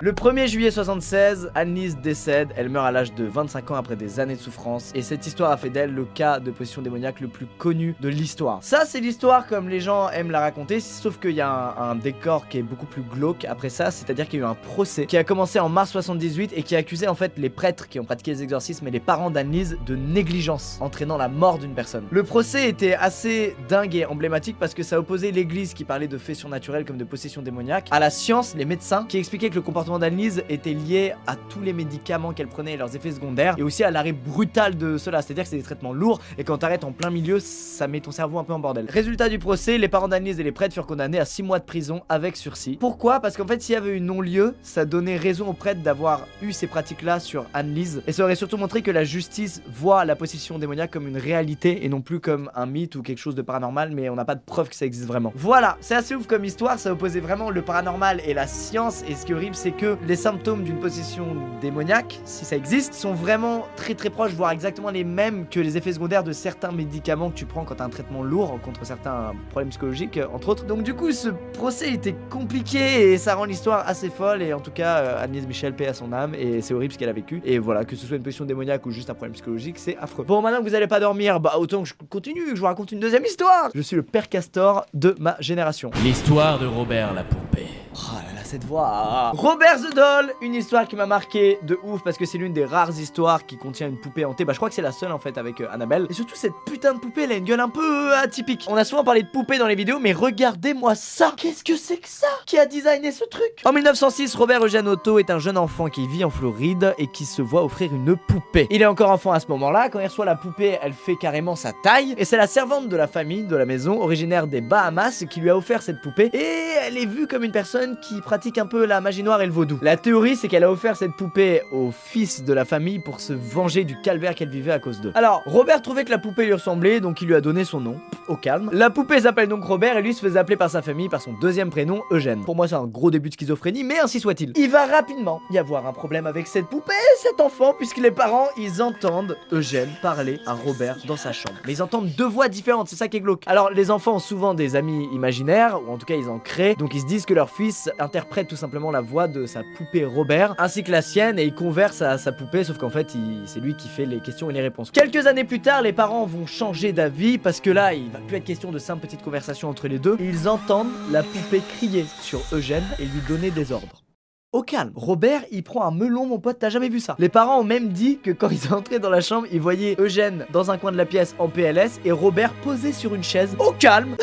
Le 1er juillet 76, Anneliese décède, elle meurt à l'âge de 25 ans après des années de souffrance, et cette histoire a fait d'elle le cas de possession démoniaque le plus connu de l'histoire. Ça, c'est l'histoire comme les gens aiment la raconter, sauf qu'il y a un décor qui est beaucoup plus glauque après ça, c'est-à-dire qu'il y a eu un procès qui a commencé en mars 78 et qui accusait en fait les prêtres qui ont pratiqué les exorcismes et les parents d'Anneliese de négligence, entraînant la mort d'une personne. Le procès était assez dingue et emblématique parce que ça opposait l'église qui parlait de faits surnaturels comme de possession démoniaque à la science, les médecins, qui expliquaient que le comportement d'Anneliese était lié à tous les médicaments qu'elle prenait et leurs effets secondaires, et aussi à l'arrêt brutal de cela, c'est-à-dire que c'est des traitements lourds et quand t'arrêtes en plein milieu, ça met ton cerveau un peu en bordel. Résultat du procès, les parents d'Anneliese et les prêtres furent condamnés à 6 mois de prison avec sursis. Pourquoi? Parce qu'en fait, s'il y avait eu non-lieu, ça donnait raison aux prêtres d'avoir eu ces pratiques-là sur Anneliese, et ça aurait surtout montré que la justice voit la possession démoniaque comme une réalité et non plus comme un mythe ou quelque chose de paranormal, mais on n'a pas de preuve que ça existe vraiment. Voilà, c'est assez ouf comme histoire, ça opposait vraiment le paranormal et la science, et ce qui est horrible, c'est que les symptômes d'une possession démoniaque, si ça existe, sont vraiment très très proches, voire exactement les mêmes que les effets secondaires de certains médicaments que tu prends quand t'as un traitement lourd contre certains problèmes psychologiques, entre autres. Donc du coup, ce procès était compliqué et ça rend l'histoire assez folle. Et en tout cas, Agnès Michel, paix à son âme, et c'est horrible ce qu'elle a vécu. Et voilà, que ce soit une possession démoniaque ou juste un problème psychologique, c'est affreux. Bon, maintenant que vous allez pas dormir, bah autant que je continue, que je vous raconte une deuxième histoire. Je suis le père Castor de ma génération. L'histoire de Robert la poupée. Oh là là, cette voix. Robert the Doll, une histoire qui m'a marqué de ouf parce que c'est l'une des rares histoires qui contient une poupée hantée. Bah je crois que c'est la seule en fait avec Annabelle. Et surtout cette putain de poupée, elle a une gueule un peu atypique. On a souvent parlé de poupée dans les vidéos, mais regardez-moi ça. Qu'est-ce que c'est que ça? Qui a designé ce truc? En 1906, Robert Eugène Otto est un jeune enfant qui vit en Floride et qui se voit offrir une poupée. Il est encore enfant à ce moment-là. Quand il reçoit la poupée, elle fait carrément sa taille. Et c'est la servante de la famille, de la maison, originaire des Bahamas, qui lui a offert cette poupée. Et elle est vue comme une personne qui pratique un peu la magie noire et le vaudou. La théorie, c'est qu'elle a offert cette poupée au fils de la famille pour se venger du calvaire qu'elle vivait à cause d'eux. Alors, Robert trouvait que la poupée lui ressemblait, donc il lui a donné son nom, au calme. La poupée s'appelle donc Robert et lui se faisait appeler par sa famille par son deuxième prénom, Eugène. Pour moi, c'est un gros début de schizophrénie, mais ainsi soit-il. Il va rapidement y avoir un problème avec cette poupée et cet enfant, puisque les parents, ils entendent Eugène parler à Robert dans sa chambre. Mais ils entendent deux voix différentes, c'est ça qui est glauque. Alors, les enfants ont souvent des amis imaginaires, ou en tout cas, ils en créent, donc ils se disent que leur fils interprète tout simplement la voix de sa poupée Robert, ainsi que la sienne, et il converse à sa poupée, sauf qu'en fait, c'est lui qui fait les questions et les réponses. Quelques années plus tard, les parents vont changer d'avis, parce que là, il va plus être question de simples petites conversations entre les deux. Ils entendent la poupée crier sur Eugène et lui donner des ordres. Au calme, Robert, il prend un melon, mon pote, t'as jamais vu ça. Les parents ont même dit que quand ils sont entrés dans la chambre, ils voyaient Eugène dans un coin de la pièce en PLS et Robert posé sur une chaise. Au calme.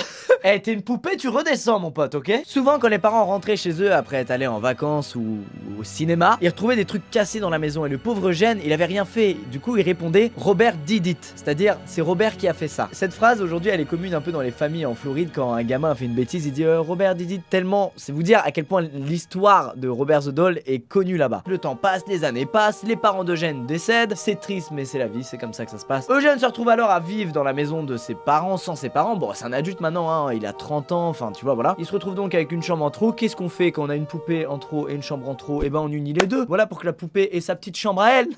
Eh, t'es une poupée, tu redescends, mon pote, ok? Souvent, quand les parents rentraient chez eux après être allés en vacances ou au cinéma, ils retrouvaient des trucs cassés dans la maison et le pauvre Eugène, il avait rien fait. Du coup, il répondait Robert did it, c'est-à-dire c'est Robert qui a fait ça. Cette phrase aujourd'hui, elle est commune un peu dans les familles en Floride. Quand un gamin a fait une bêtise, il dit Robert did it, tellement. C'est vous dire à quel point l'histoire de Robert the Doll est connue là-bas. Le temps passe, les années passent, les parents d'Eugène décèdent. C'est triste, mais c'est la vie, c'est comme ça que ça se passe. Eugène se retrouve alors à vivre dans la maison de ses parents sans ses parents. Bon, c'est un adulte maintenant, hein, il a 30 ans, enfin tu vois, voilà. Il se retrouve donc avec une chambre en trop. Qu'est-ce qu'on fait quand on a une poupée en trop et une chambre en trop? Eh ben on unit les deux. Voilà pour que la poupée ait sa petite chambre à elle.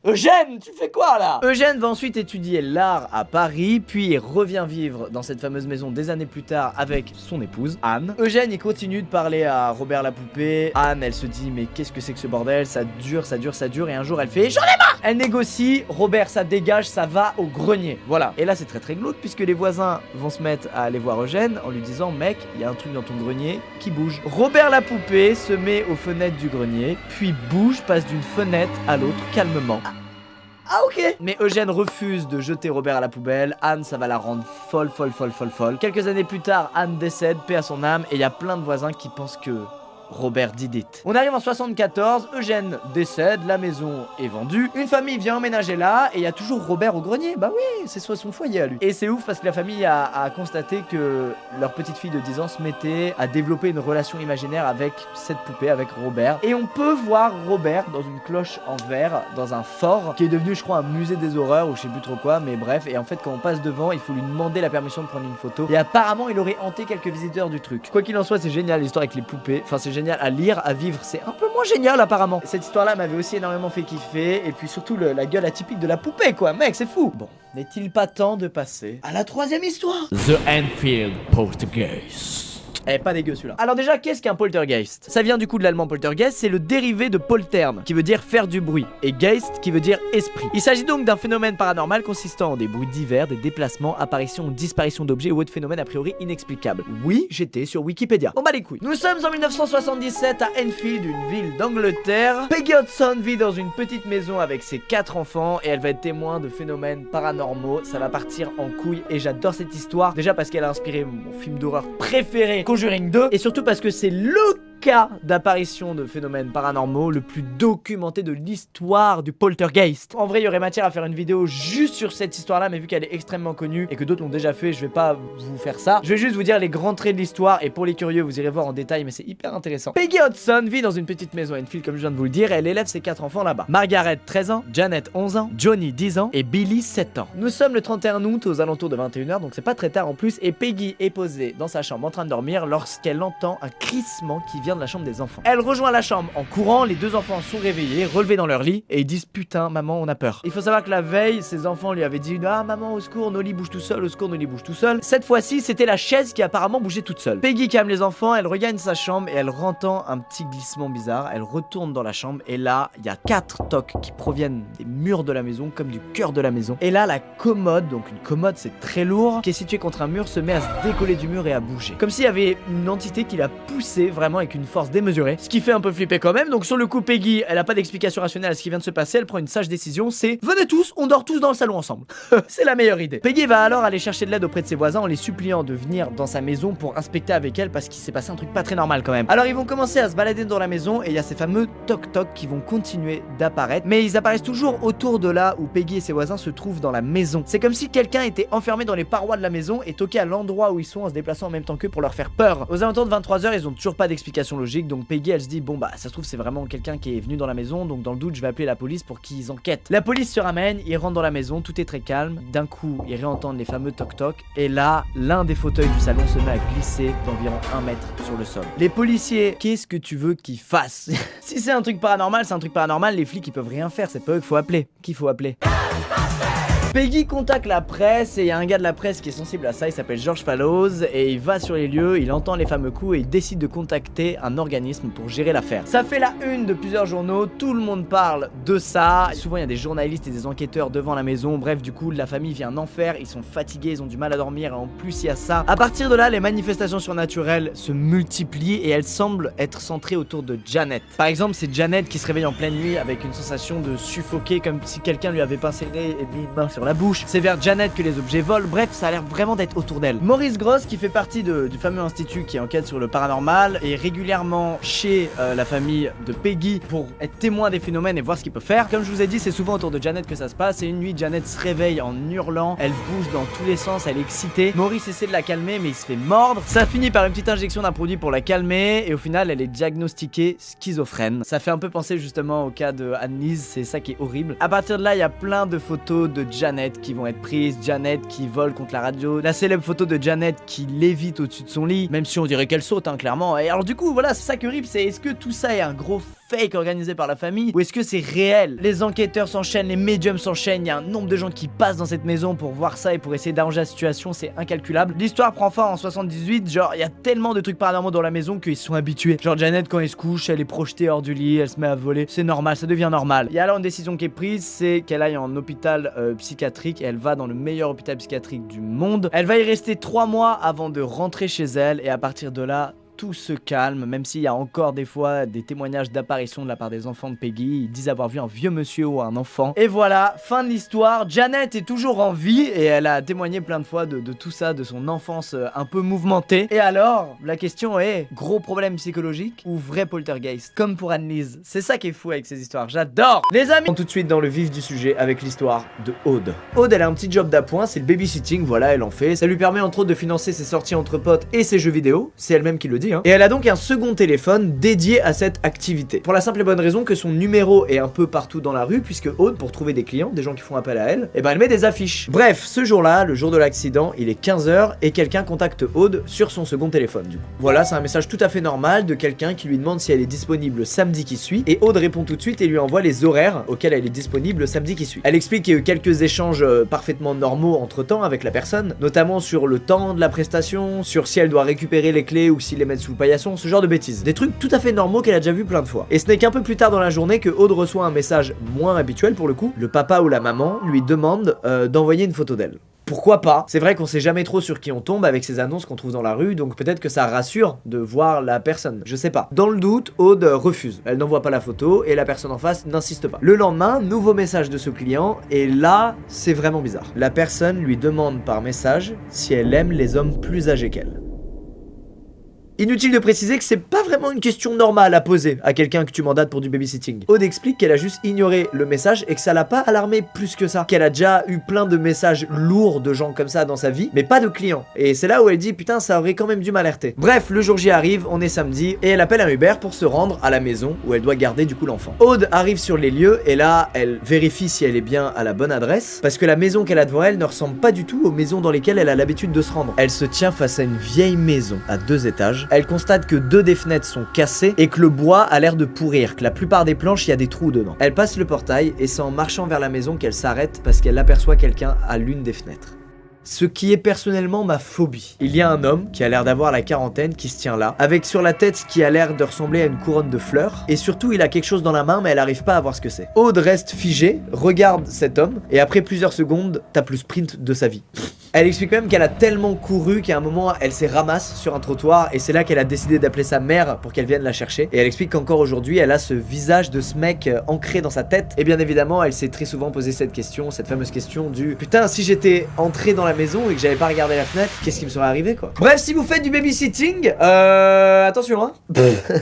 Eugène, tu fais quoi là? Eugène va ensuite étudier l'art à Paris, puis il revient vivre dans cette fameuse maison des années plus tard avec son épouse, Anne. Eugène, il continue de parler à Robert la poupée. Anne, elle se dit, mais qu'est-ce que c'est que ce bordel? Ça dure, ça dure, ça dure. Et un jour, elle fait, j'en ai marre! Elle négocie, Robert, ça dégage, ça va au grenier. Voilà. Et là, c'est très très glauque puisque les voisins vont se mettre à aller voir Eugène en lui disant, mec, il y a un truc dans ton grenier qui bouge. Robert la poupée se met aux fenêtres du grenier, puis bouge, passe d'une fenêtre à l'autre calmement. Ah ok. Mais Eugène refuse de jeter Robert à la poubelle. Anne, ça va la rendre folle. Quelques années plus tard, Anne décède, paix à son âme, et il y a plein de voisins qui pensent que Robert did it. On arrive en 74, Eugène décède, la maison est vendue, une famille vient emménager là, et il y a toujours Robert au grenier. Bah oui, c'est soit son foyer à lui. Et c'est ouf parce que la famille a constaté que leur petite fille de 10 ans se mettait à développer une relation imaginaire avec cette poupée, avec Robert. Et on peut voir Robert dans une cloche en verre, dans un fort, qui est devenu je crois un musée des horreurs, ou je sais plus trop quoi, mais bref. Et en fait quand on passe devant, il faut lui demander la permission de prendre une photo. Et apparemment il aurait hanté quelques visiteurs du truc. Quoi qu'il en soit, c'est génial l'histoire avec les poupées. Enfin c'est génial à lire, à vivre, c'est un peu moins génial apparemment. Cette histoire-là m'avait aussi énormément fait kiffer, et puis surtout la gueule atypique de la poupée quoi, mec, c'est fou. Bon, n'est-il pas temps de passer à la troisième histoire? The Enfield Poltergeist. Eh, pas dégueu celui-là. Alors déjà, qu'est-ce qu'un poltergeist? Ça vient du coup de l'allemand poltergeist, c'est le dérivé de poltern, qui veut dire faire du bruit, et geist, qui veut dire esprit. Il s'agit donc d'un phénomène paranormal consistant en des bruits divers, des déplacements, apparitions ou disparitions d'objets ou autres phénomènes a priori inexplicables. Oui, j'étais sur Wikipédia. On bat les couilles. Nous sommes en 1977 à Enfield, une ville d'Angleterre. Peggy Hudson vit dans une petite maison avec ses 4 enfants, et elle va être témoin de phénomènes paranormaux. Ça va partir en couille, et j'adore cette histoire, déjà parce qu'elle a inspiré mon film d'horreur préféré, Conjuring 2, et surtout parce que c'est le cas d'apparition de phénomènes paranormaux le plus documenté de l'histoire du poltergeist. En vrai, il y aurait matière à faire une vidéo juste sur cette histoire-là, mais vu qu'elle est extrêmement connue et que d'autres l'ont déjà fait, je vais pas vous faire ça. Je vais juste vous dire les grands traits de l'histoire, et pour les curieux, vous irez voir en détail, mais c'est hyper intéressant. Peggy Hudson vit dans une petite maison à Enfield, comme je viens de vous le dire, et elle élève ses 4 enfants là-bas. Margaret, 13 ans, Janet, 11 ans, Johnny, 10 ans, et Billy, 7 ans. Nous sommes le 31 août aux alentours de 21h, donc c'est pas très tard en plus, et Peggy est posée dans sa chambre en train de dormir lorsqu'elle entend un crissement qui vient regarde la chambre des enfants. Elle rejoint la chambre en courant, les deux enfants sont réveillés, relevés dans leur lit et ils disent putain maman on a peur. Il faut savoir que la veille, ses enfants lui avaient dit ah maman au secours, nos lits bougent tout seul, au secours nos lits bougent tout seul. Cette fois-ci c'était la chaise qui apparemment bougeait toute seule. Peggy calme les enfants, elle regagne sa chambre et elle entend un petit glissement bizarre. Elle retourne dans la chambre et là il y a 4 tocs qui proviennent des murs de la maison comme du cœur de la maison. Et là la commode, donc une commode c'est très lourd, qui est située contre un mur, se met à se décoller du mur et à bouger. Comme s'il y avait une entité qui l'a poussé vraiment avec une force démesurée. Ce qui fait un peu flipper quand même. Donc sur le coup Peggy, elle a pas d'explication rationnelle à ce qui vient de se passer. Elle prend une sage décision, c'est venez tous, on dort tous dans le salon ensemble. C'est la meilleure idée. Peggy va alors aller chercher de l'aide auprès de ses voisins en les suppliant de venir dans sa maison pour inspecter avec elle parce qu'il s'est passé un truc pas très normal quand même. Alors ils vont commencer à se balader dans la maison et il y a ces fameux toc-toc qui vont continuer d'apparaître. Mais ils apparaissent toujours autour de là où Peggy et ses voisins se trouvent dans la maison. C'est comme si quelqu'un était enfermé dans les parois de la maison et toquait à l'endroit où ils sont en se déplaçant en même temps qu'eux pour leur faire peur. Aux alentours de 23h, ils ont toujours pas d'explication logique, donc Peggy elle se dit bon bah ça se trouve c'est vraiment quelqu'un qui est venu dans la maison, donc dans le doute je vais appeler la police pour qu'ils enquêtent. La police se ramène, ils rentrent dans la maison, tout est très calme. D'un coup ils réentendent les fameux toc-toc et là l'un des fauteuils du salon se met à glisser d'environ 1 mètre sur le sol. Les policiers, qu'est-ce que tu veux qu'ils fassent? Si c'est un truc paranormal, c'est un truc paranormal, les flics ils peuvent rien faire, c'est pas eux qu'il faut appeler. Qui faut appeler? Peggy contacte la presse et il y a un gars de la presse qui est sensible à ça, il s'appelle George Fallows et il va sur les lieux, il entend les fameux coups et il décide de contacter un organisme pour gérer l'affaire. Ça fait la une de plusieurs journaux, tout le monde parle de ça, souvent il y a des journalistes et des enquêteurs devant la maison, bref du coup la famille vit un enfer, ils sont fatigués, ils ont du mal à dormir et en plus il y a ça. À partir de là, les manifestations surnaturelles se multiplient et elles semblent être centrées autour de Janet. Par exemple, c'est Janet qui se réveille en pleine nuit avec une sensation de suffoquer comme si quelqu'un lui avait pincé le nez et mis une main sur la bouche. C'est vers Janet que les objets volent, bref ça a l'air vraiment d'être autour d'elle. Maurice Gross qui fait partie du fameux institut qui enquête sur le paranormal est régulièrement chez la famille de Peggy pour être témoin des phénomènes et voir ce qu'il peut faire. Comme je vous ai dit, c'est souvent autour de Janet que ça se passe et une nuit Janet se réveille en hurlant, elle bouge dans tous les sens, elle est excitée. Maurice essaie de la calmer mais il se fait mordre. Ça finit par une petite injection d'un produit pour la calmer et au final elle est diagnostiquée schizophrène. Ça fait un peu penser justement au cas de Annelise, c'est ça qui est horrible. À partir de là il y a plein de photos de Janet qui vont être prises, Janet qui vole contre la radio, la célèbre photo de Janet qui lévite au-dessus de son lit, même si on dirait qu'elle saute hein, clairement. Et alors du coup voilà, c'est ça qui est horrible, c'est est-ce que tout ça est un gros fake organisé par la famille ou est-ce que c'est réel? Les enquêteurs s'enchaînent, les médiums s'enchaînent, il y a un nombre de gens qui passent dans cette maison pour voir ça et pour essayer d'arranger la situation, c'est incalculable. L'histoire prend fin en 78, genre il y a tellement de trucs paranormaux dans la maison qu'ils sont habitués. Genre Janet quand elle se couche, elle est projetée hors du lit, elle se met à voler, c'est normal, ça devient normal. Il y a alors une décision qui est prise, c'est qu'elle aille en hôpital psychiatrique et elle va dans le meilleur hôpital psychiatrique du monde. Elle va y rester 3 mois avant de rentrer chez elle et à partir de là tout se calme, même s'il y a encore des fois des témoignages d'apparition de la part des enfants de Peggy. Ils disent avoir vu un vieux monsieur ou un enfant. Et voilà, fin de l'histoire. Janet est toujours en vie et elle a témoigné plein de fois de tout ça, de son enfance un peu mouvementée. Et alors, la question est, gros problème psychologique ou vrai poltergeist? Comme pour Annelise. C'est ça qui est fou avec ces histoires, j'adore. Les amis, on tout de suite dans le vif du sujet avec l'histoire de Aude. Aude, elle a un petit job d'appoint, c'est le babysitting, voilà, elle en fait. Ça lui permet entre autres de financer ses sorties entre potes et ses jeux vidéo. C'est elle-même qui le dit. Et elle a donc un second téléphone dédié à cette activité. Pour la simple et bonne raison que son numéro est un peu partout dans la rue, puisque Aude, pour trouver des clients, des gens qui font appel à elle, et ben elle met des affiches. Bref, ce jour-là, le jour de l'accident, il est 15h et quelqu'un contacte Aude sur son second téléphone du coup. Voilà, c'est un message tout à fait normal de quelqu'un qui lui demande si elle est disponible samedi qui suit, et Aude répond tout de suite et lui envoie les horaires auxquels elle est disponible samedi qui suit. Elle explique qu'il y a eu quelques échanges parfaitement normaux entre temps avec la personne, notamment sur le temps de la prestation, sur si elle doit récupérer les clés ou s'il les met sous le paillasson, ce genre de bêtises. Des trucs tout à fait normaux qu'elle a déjà vu plein de fois. Et ce n'est qu'un peu plus tard dans la journée que Aude reçoit un message moins habituel pour le coup. Le papa ou la maman lui demande d'envoyer une photo d'elle. Pourquoi pas? C'est vrai qu'on sait jamais trop sur qui on tombe avec ces annonces qu'on trouve dans la rue, donc peut-être que ça rassure de voir la personne, je sais pas. Dans le doute, Aude refuse. Elle n'envoie pas la photo et la personne en face n'insiste pas. Le lendemain, nouveau message de ce client, et là, c'est vraiment bizarre. La personne lui demande par message si elle aime les hommes plus âgés qu'elle. Inutile de préciser que c'est pas vraiment une question normale à poser à quelqu'un que tu mandates pour du babysitting. Aude explique qu'elle a juste ignoré le message et que ça l'a pas alarmé plus que ça. Qu'elle a déjà eu plein de messages lourds de gens comme ça dans sa vie, mais pas de clients. Et c'est là où elle dit putain ça aurait quand même dû m'alerter. Bref, le jour J arrive, on est samedi, et elle appelle un Uber pour se rendre à la maison où elle doit garder du coup l'enfant. Aude arrive sur les lieux et là, elle vérifie si elle est bien à la bonne adresse, parce que la maison qu'elle a devant elle ne ressemble pas du tout aux maisons dans lesquelles elle a l'habitude de se rendre. Elle se tient face à une vieille maison à 2 étages, étage. Elle constate que 2 des fenêtres sont cassées et que le bois a l'air de pourrir, que la plupart des planches, il y a des trous dedans. Elle passe le portail et c'est en marchant vers la maison qu'elle s'arrête parce qu'elle aperçoit quelqu'un à l'une des fenêtres. Ce qui est personnellement ma phobie. Il y a un homme qui a l'air d'avoir la quarantaine qui se tient là, avec sur la tête ce qui a l'air de ressembler à une couronne de fleurs, et surtout il a quelque chose dans la main mais elle arrive pas à voir ce que c'est. Aude reste figée, regarde cet homme, et après plusieurs secondes, tape le sprint de sa vie. Elle explique même qu'elle a tellement couru qu'à un moment elle s'est ramasse sur un trottoir et c'est là qu'elle a décidé d'appeler sa mère pour qu'elle vienne la chercher. Et elle explique qu'encore aujourd'hui elle a ce visage de ce mec ancré dans sa tête. Et bien évidemment elle s'est très souvent posé cette question, cette fameuse question du putain si j'étais entré dans la maison et que j'avais pas regardé la fenêtre, qu'est-ce qui me serait arrivé quoi. Bref, si vous faites du babysitting, attention hein.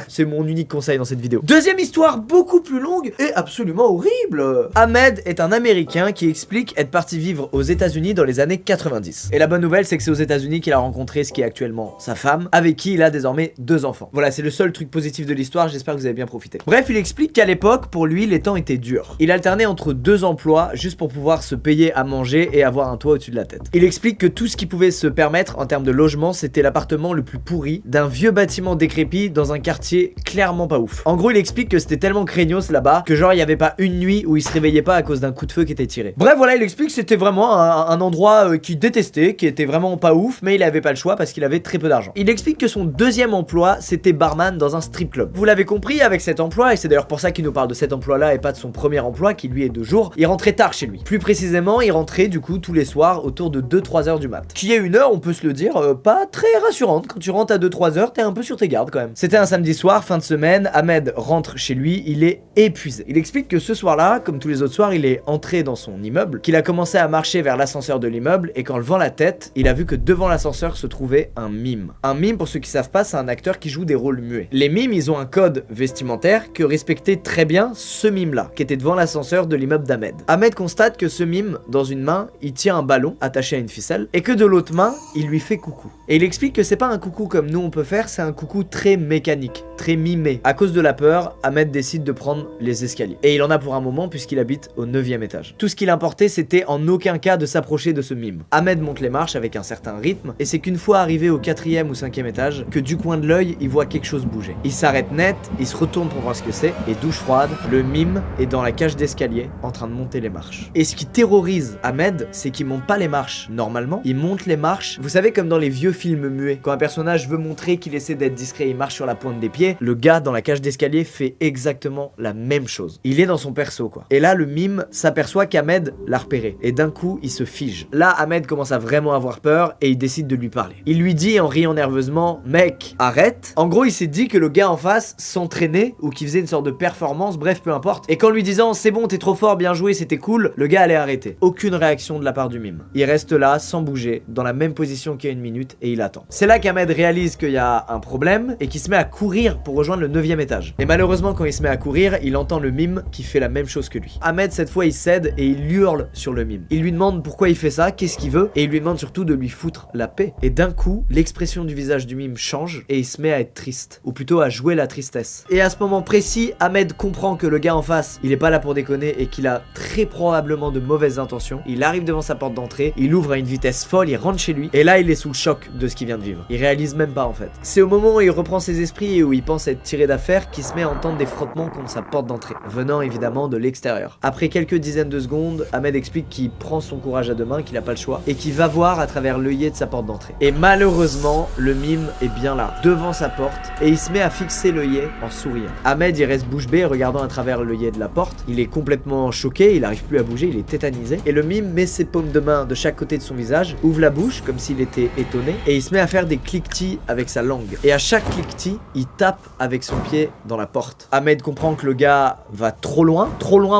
C'est mon unique conseil dans cette vidéo. Deuxième histoire beaucoup plus longue et absolument horrible. Ahmed est un Américain qui explique être parti vivre aux États-Unis dans les années 90. Et la bonne nouvelle, c'est que c'est aux États-Unis qu'il a rencontré ce qui est actuellement sa femme, avec qui il a désormais 2 enfants. Voilà, c'est le seul truc positif de l'histoire, j'espère que vous avez bien profité. Bref, il explique qu'à l'époque, pour lui, les temps étaient durs. Il alternait entre 2 emplois juste pour pouvoir se payer à manger et avoir un toit au-dessus de la tête. Il explique que tout ce qu'il pouvait se permettre en termes de logement, c'était l'appartement le plus pourri d'un vieux bâtiment décrépit dans un quartier clairement pas ouf. En gros, il explique que c'était tellement craignos là-bas que genre il y avait pas une nuit où il se réveillait pas à cause d'un coup de feu qui était tiré. Bref, voilà, il explique que c'était vraiment un endroit qu'il détestait, qui était vraiment pas ouf, mais il avait pas le choix parce qu'il avait très peu d'argent. Il explique que son deuxième emploi, c'était barman dans un strip club. Vous l'avez compris, avec cet emploi, et c'est d'ailleurs pour ça qu'il nous parle de cet emploi-là et pas de son premier emploi qui lui est de jour, il rentrait tard chez lui. Plus précisément, il rentrait du coup tous les soirs autour de 2-3 heures du mat. Qui est une heure, on peut se le dire, pas très rassurante. Quand tu rentres à 2-3 heures, t'es un peu sur tes gardes quand même. C'était un samedi soir, fin de semaine, Ahmed rentre chez lui, il est épuisé. Il explique que ce soir-là, comme tous les autres soirs, il est entré dans son immeuble, qu'il a commencé à marcher vers l'ascenseur de l'immeuble et qu'en levant la tête, il a vu que devant l'ascenseur se trouvait un mime. Un mime, pour ceux qui savent pas, c'est un acteur qui joue des rôles muets. Les mimes, ils ont un code vestimentaire que respectait très bien ce mime-là, qui était devant l'ascenseur de l'immeuble d'Ahmed. Ahmed constate que ce mime, dans une main, il tient un ballon attaché à une ficelle, et que de l'autre main, il lui fait coucou. Et il explique que c'est pas un coucou comme nous on peut faire, c'est un coucou très mécanique, très mimé. À cause de la peur, Ahmed décide de prendre les escaliers. Et il en a pour un moment puisqu'il habite au 9e étage. Tout ce qu'il importait, c'était en aucun cas de s'approcher de ce mime. Ahmed monte les marches avec un certain rythme, et c'est qu'une fois arrivé au 4e ou 5e étage, que du coin de l'œil, il voit quelque chose bouger. Il s'arrête net, il se retourne pour voir ce que c'est, et douche froide, le mime est dans la cage d'escalier, en train de monter les marches. Et ce qui terrorise Ahmed, c'est qu'il monte pas les marches normalement, il monte les marches, vous savez comme dans les vieux films muets, quand un personnage veut montrer qu'il essaie d'être discret, il marche sur la pointe des pieds, le gars dans la cage d'escalier fait exactement la même chose. Il est dans son perso quoi. Et là le mime s'aperçoit qu'Ahmed l'a repéré, et d'un coup il se fige. Là Ahmed commence à vraiment avoir peur, et il décide de lui parler. Il lui dit en riant nerveusement, mec, arrête. En gros il s'est dit que le gars en face s'entraînait, ou qu'il faisait une sorte de performance, bref peu importe, et qu'en lui disant c'est bon t'es trop fort, bien joué, c'était cool, le gars allait arrêter. Aucune réaction de la part du mime. Il reste là sans bouger, dans la même position qu'il y a une minute, et il attend. C'est là qu'Ahmed réalise qu'il y a un problème et qu'il se met à courir pour rejoindre le 9e étage. Et malheureusement quand il se met à courir, il entend le mime qui fait la même chose que lui. Ahmed cette fois il cède et il hurle sur le mime. Il lui demande pourquoi il fait ça, qu'est-ce qu'il veut, et il lui demande surtout de lui foutre la paix. Et d'un coup, l'expression du visage du mime change et il se met à être triste, ou plutôt à jouer la tristesse. Et à ce moment précis, Ahmed comprend que le gars en face, il est pas là pour déconner et qu'il a très probablement de mauvaises intentions. Il arrive devant sa porte d'entrée, il ouvre à une vitesse folle, il rentre chez lui, et là il est sous le choc de ce qu'il vient de vivre. Il réalise même pas en fait. C'est au moment où il reprend ses esprits et où il pense être tiré d'affaire qu'il se met à entendre des frottements contre sa porte d'entrée, venant évidemment de l'extérieur. Après quelques dizaines de secondes, Ahmed explique qu'il prend son courage à deux mains, qu'il a pas le choix, et qu'il va voir à travers l'œillet de sa porte d'entrée. Et malheureusement, le mime est bien là, devant sa porte, et il se met à fixer l'œillet en souriant. Ahmed il reste bouche bée, regardant à travers l'œillet de la porte. Il est complètement choqué, il arrive plus à bouger, il est tétanisé, et le mime met ses paumes de main de chaque côté de son visage, ouvre la bouche comme s'il était étonné, et il se met à faire des cliquetis avec sa langue. Et à chaque cliquetis, il tape avec son pied dans la porte. Ahmed comprend que le gars va trop loin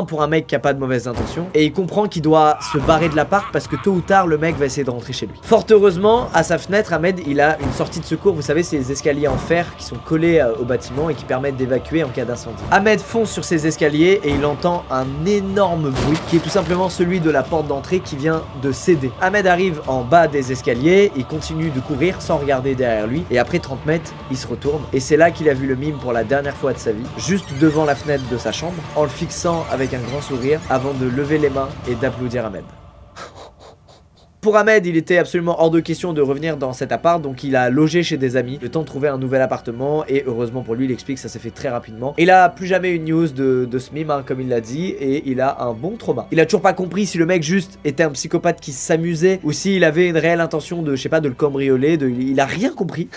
pour un mec qui a pas de mauvaises intentions, et il comprend qu'il doit se barrer de l'appart parce que tôt ou tard le mec va essayer de rentrer chez lui. Fort heureusement, à sa fenêtre, Ahmed il a une sortie de secours, vous savez ces escaliers en fer qui sont collés au bâtiment et qui permettent d'évacuer en cas d'incendie. Ahmed fonce sur ces escaliers et il entend un énorme bruit qui est tout simplement celui de la porte d'entrée qui vient de céder. Ahmed arrive en bas des escaliers, il continue de courir sans regarder derrière lui, et après 30 mètres, il se retourne, et c'est là qu'il a vu le mime pour la dernière fois de sa vie, juste devant la fenêtre de sa chambre, en le fixant avec un grand sourire avant de lever les mains et d'applaudir Ahmed. Pour Ahmed, il était absolument hors de question de revenir dans cet appart, donc il a logé chez des amis, le temps de trouver un nouvel appartement, et heureusement pour lui, il explique que ça s'est fait très rapidement. Il a plus jamais une news de ce mime, hein, comme il l'a dit, et il a un bon trauma. Il a toujours pas compris si le mec juste était un psychopathe qui s'amusait, ou s'il avait une réelle intention de, je sais pas, de le cambrioler, il a rien compris.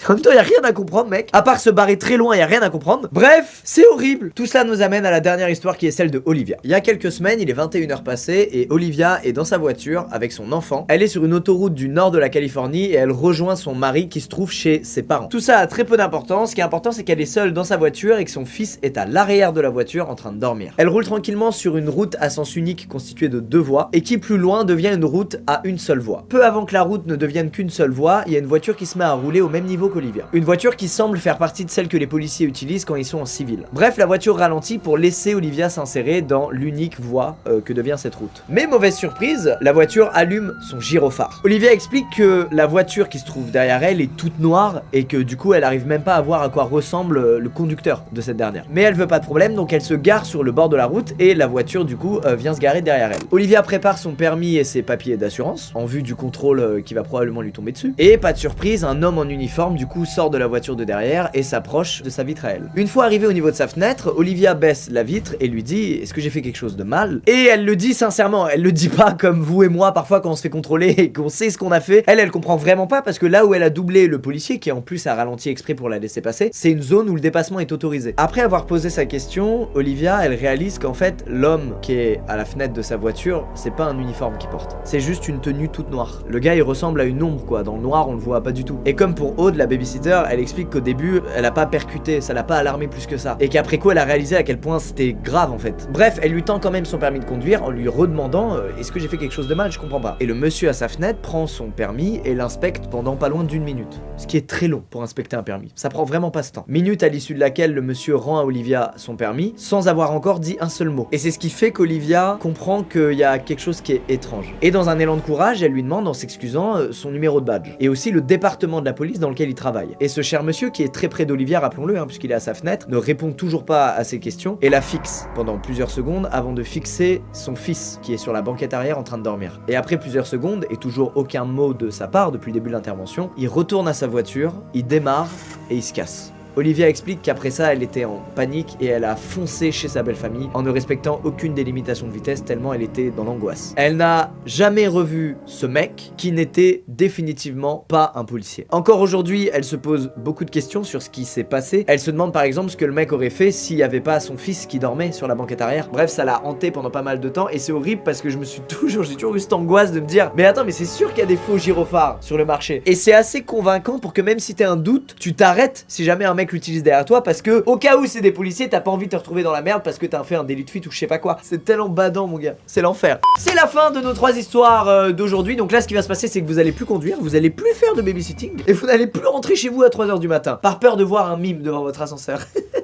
En même temps, y a rien à comprendre, mec. À part se barrer très loin, y a rien à comprendre. Bref, c'est horrible. Tout cela nous amène à la dernière histoire qui est celle de Olivia. Il y a quelques semaines, il est 21h passées et Olivia est dans sa voiture avec son enfant. Elle est sur une autoroute du nord de la Californie et elle rejoint son mari qui se trouve chez ses parents. Tout ça a très peu d'importance. Ce qui est important, c'est qu'elle est seule dans sa voiture et que son fils est à l'arrière de la voiture en train de dormir. Elle roule tranquillement sur une route à sens unique constituée de 2 voies et qui plus loin devient une route à une seule voie. Peu avant que la route ne devienne qu'une seule voie, il y a une voiture qui se met à rouler au même niveau qu'Olivia. Une voiture qui semble faire partie de celle que les policiers utilisent quand ils sont en civil. Bref, la voiture ralentit pour laisser Olivia s'insérer dans l'unique voie que devient cette route. Mais mauvaise surprise, la voiture allume son gyrophare. Olivia explique que la voiture qui se trouve derrière elle est toute noire et que du coup elle arrive même pas à voir à quoi ressemble le conducteur de cette dernière. Mais elle veut pas de problème, donc elle se gare sur le bord de la route et la voiture du coup vient se garer derrière elle. Olivia prépare son permis et ses papiers d'assurance en vue du contrôle qui va probablement lui tomber dessus. Et pas de surprise, un homme en uniforme du coup sort de la voiture de derrière et s'approche de sa vitre à elle. Une fois arrivé au niveau de sa fenêtre, Olivia baisse la vitre et lui dit: est-ce que j'ai fait quelque chose de mal? Et elle le dit sincèrement, elle le dit pas comme vous et moi parfois quand on se fait contrôler et qu'on sait ce qu'on a fait. Elle comprend vraiment pas parce que là où elle a doublé le policier qui en plus a ralenti exprès pour la laisser passer, c'est une zone où le dépassement est autorisé. Après avoir posé sa question, Olivia elle réalise qu'en fait l'homme qui est à la fenêtre de sa voiture, c'est pas un uniforme qu'il porte, c'est juste une tenue toute noire. Le gars il ressemble à une ombre quoi, dans le noir on le voit pas du tout. Et comme pour Aude, la babysitter, elle explique qu'au début elle a pas percuté, ça l'a pas alarmé plus que ça, et qu'après quoi elle a réalisé à quel point c'était grave en fait. Bref, elle lui tend quand même son permis de conduire en lui redemandant est-ce que j'ai fait quelque chose de mal, je comprends pas. Et le monsieur à sa fenêtre prend son permis et l'inspecte pendant pas loin d'1 minute, ce qui est très long pour inspecter un permis, ça prend vraiment pas ce temps. Minute à l'issue de laquelle le monsieur rend à Olivia son permis sans avoir encore dit un seul mot. Et c'est ce qui fait qu'Olivia comprend qu'il y a quelque chose qui est étrange. Et dans un élan de courage, elle lui demande en s'excusant son numéro de badge et aussi le département de la police dans lequel il travaille. Et ce cher monsieur qui est très près d'Olivia, rappelons-le, puisqu'il est à sa fenêtre, ne répond toujours pas à ses questions et la fixe pendant plusieurs secondes avant de fixer son fils qui est sur la banquette arrière en train de dormir. Et après plusieurs secondes et toujours aucun mot de sa part depuis le début de l'intervention, il retourne à sa voiture, il démarre et il se casse. Olivia explique qu'après ça, elle était en panique et elle a foncé chez sa belle famille en ne respectant aucune des limitations de vitesse tellement elle était dans l'angoisse. Elle n'a jamais revu ce mec qui n'était définitivement pas un policier. Encore aujourd'hui, elle se pose beaucoup de questions sur ce qui s'est passé. Elle se demande par exemple ce que le mec aurait fait s'il n'y avait pas son fils qui dormait sur la banquette arrière. Bref, ça l'a hanté pendant pas mal de temps et c'est horrible parce que j'ai toujours eu cette angoisse de me dire mais attends, mais c'est sûr qu'il y a des faux gyrophares sur le marché. Et c'est assez convaincant pour que même si t'as un doute, tu t'arrêtes si jamais un mec l'utilise derrière toi parce que au cas où c'est des policiers, t'as pas envie de te retrouver dans la merde parce que t'as fait un délit de fuite ou je sais pas quoi. C'est tellement badant mon gars, c'est l'enfer. C'est la fin de nos 3 histoires d'aujourd'hui. Donc là ce qui va se passer c'est que vous allez plus conduire, vous allez plus faire de babysitting et vous n'allez plus rentrer chez vous à 3h du matin par peur de voir un mime devant votre ascenseur.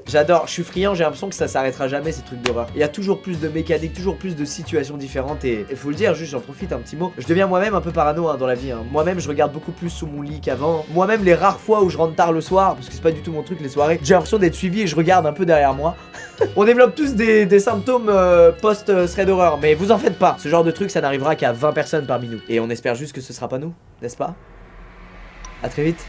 J'adore, je suis friand, j'ai l'impression que ça s'arrêtera jamais ces trucs d'horreur. Il y a toujours plus de mécanique, toujours plus de situations différentes et faut le dire, juste j'en profite un petit mot. Je deviens moi-même un peu parano dans la vie. Moi-même je regarde beaucoup plus sous mon lit qu'avant. Moi-même les rares fois où je rentre tard le soir, parce que c'est pas du tout mon truc les soirées, j'ai l'impression d'être suivi et je regarde un peu derrière moi. On développe tous des symptômes post-thread d'horreur, mais vous en faites pas. Ce genre de truc ça n'arrivera qu'à 20 personnes parmi nous. Et on espère juste que ce sera pas nous, n'est-ce pas? À très vite.